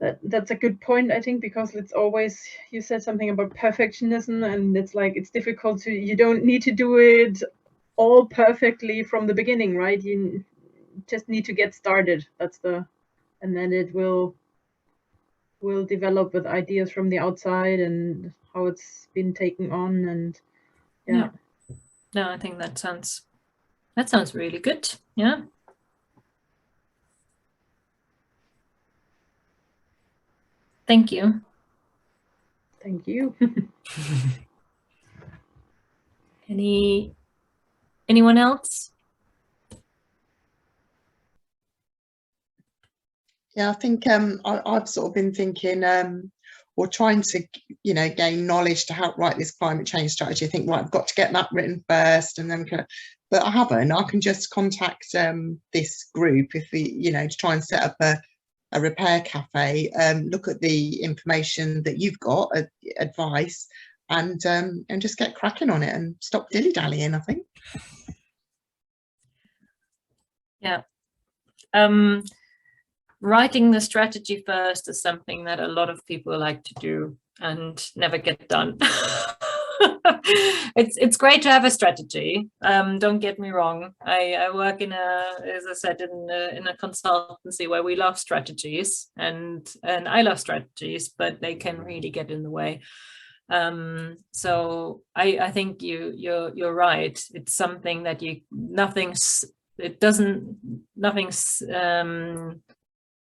that's a good point, I think, because it's always, you said something about perfectionism, and it's like it's difficult to, you don't need to do it all perfectly from the beginning, right? You just need to get started. And then it will develop with ideas from the outside and how it's been taken on, and yeah. No, I think that sounds really good. Yeah. Thank you. Thank you. Anyone else? Yeah, I think I've sort of been thinking or trying to, gain knowledge to help write this climate change strategy. I think, right, I've got to get that written first, and then, but I haven't. I can just contact this group if we, to try and set up a repair cafe, look at the information that you've got, advice, and just get cracking on it and stop dilly-dallying, I think. Yeah. Writing the strategy first is something that a lot of people like to do and never get done. It's great to have a strategy. Don't get me wrong. I work as I said, in a consultancy where we love strategies, and I love strategies, but they can really get in the way. So I think you're right. It's something that nothing's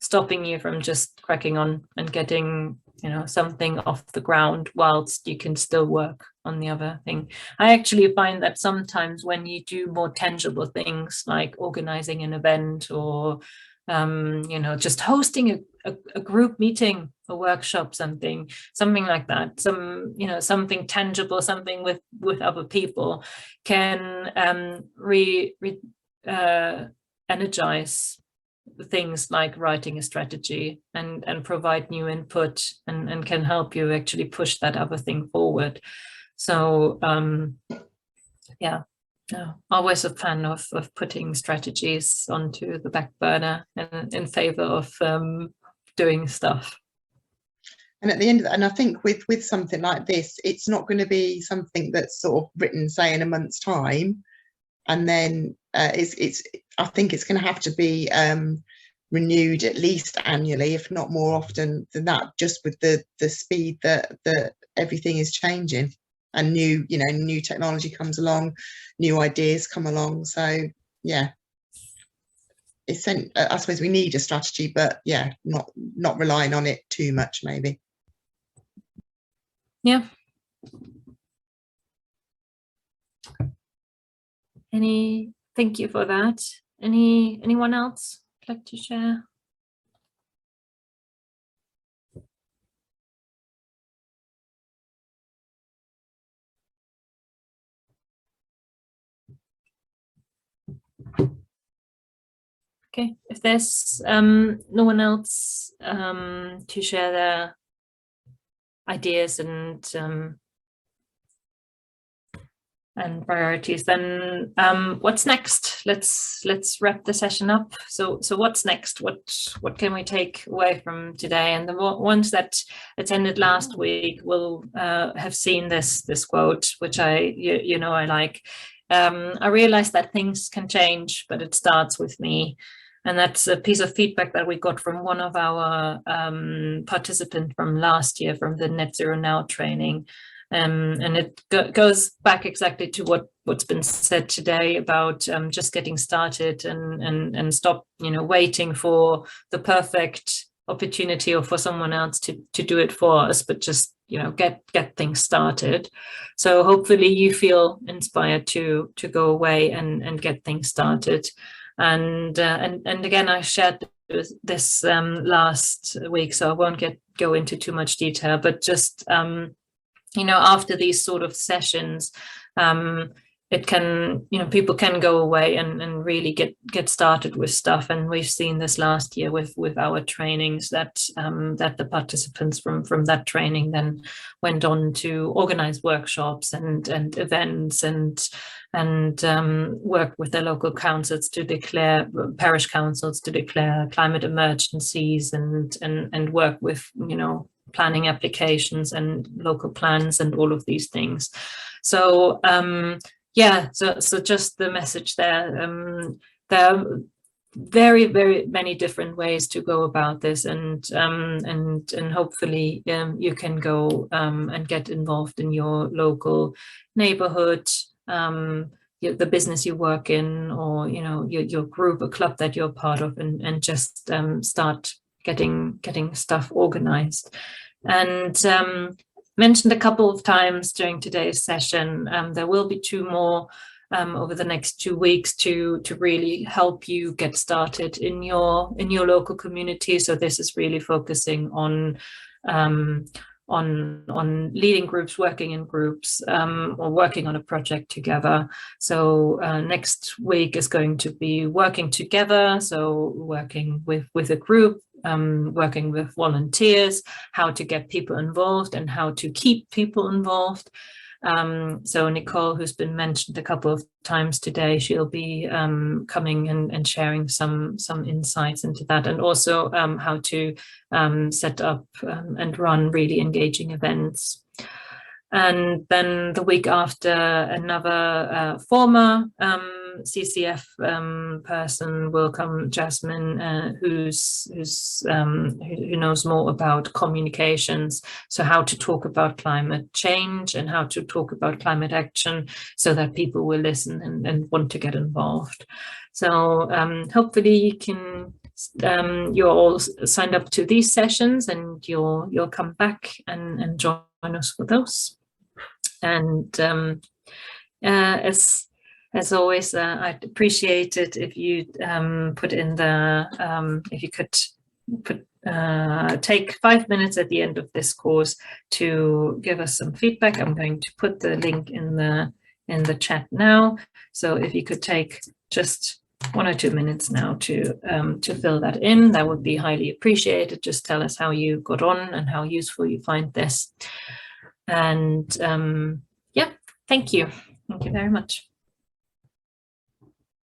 stopping you from just cracking on and getting something off the ground whilst you can still work on the other thing. I actually find that sometimes when you do more tangible things like organizing an event or just hosting a group meeting, a workshop, something like that, something tangible, something with other people can energize things like writing a strategy and provide new input and can help you actually push that other thing forward. So yeah, no, always a fan of putting strategies onto the back burner and in favor of doing stuff. And at the end of that, and I think with something like this, it's not going to be something that's sort of written, say, in a month's time, and then I think it's going to have to be renewed at least annually, if not more often than that, just with the speed that everything is changing, and new technology comes along, new ideas come along. So yeah, I suppose we need a strategy, but yeah, not relying on it too much, maybe. Yeah. Thank you for that. Anyone else like to share? Okay, if there's no one else to share their ideas and priorities, then what's next? Let's wrap the session up. So what's next? What can we take away from today? And the ones that attended last week will have seen this quote, which I like. I realize that things can change, but it starts with me. And that's a piece of feedback that we got from one of our participants from last year, from the Net Zero Now training. And it goes back exactly to what's been said today about just getting started and stop, waiting for the perfect opportunity or for someone else to do it for us, but just, get things started. So hopefully you feel inspired to go away and get things started. And again, I shared this last week, so I won't go into too much detail, but just after these sort of sessions, it can, people can go away and really get started with stuff. And we've seen this last year with our trainings that that the participants from that training then went on to organize workshops and events and work with their local councils to declare, parish councils to declare climate emergencies and work with, planning applications and local plans and all of these things. So yeah, so just the message there. There are very, very many different ways to go about this, and hopefully you can go and get involved in your local neighborhood, the business you work in, or your group, a club that you're part of, and just start getting stuff organized. And mentioned a couple of times during today's session, there will be 2 more over the next 2 weeks to really help you get started in your local community. So this is really focusing on leading groups, working in groups, or working on a project together. So next week is going to be working together, so working with a group, working with volunteers, how to get people involved and how to keep people involved. So Nicole, who's been mentioned a couple of times today, she'll be coming and sharing some insights into that, and also how to set up and run really engaging events. And then the week after, another former CCF person will come, Jasmine, who knows more about communications, so how to talk about climate change and how to talk about climate action so that people will listen and want to get involved. So hopefully you can, you're all signed up to these sessions, and you'll come back and join us for those. And as always, I'd appreciate it if you put in the, if you could take 5 minutes at the end of this course to give us some feedback. I'm going to put the link in the chat now. So if you could take just 1 or 2 minutes now to fill that in, that would be highly appreciated. Just tell us how you got on and how useful you find this. And yeah, thank you very much.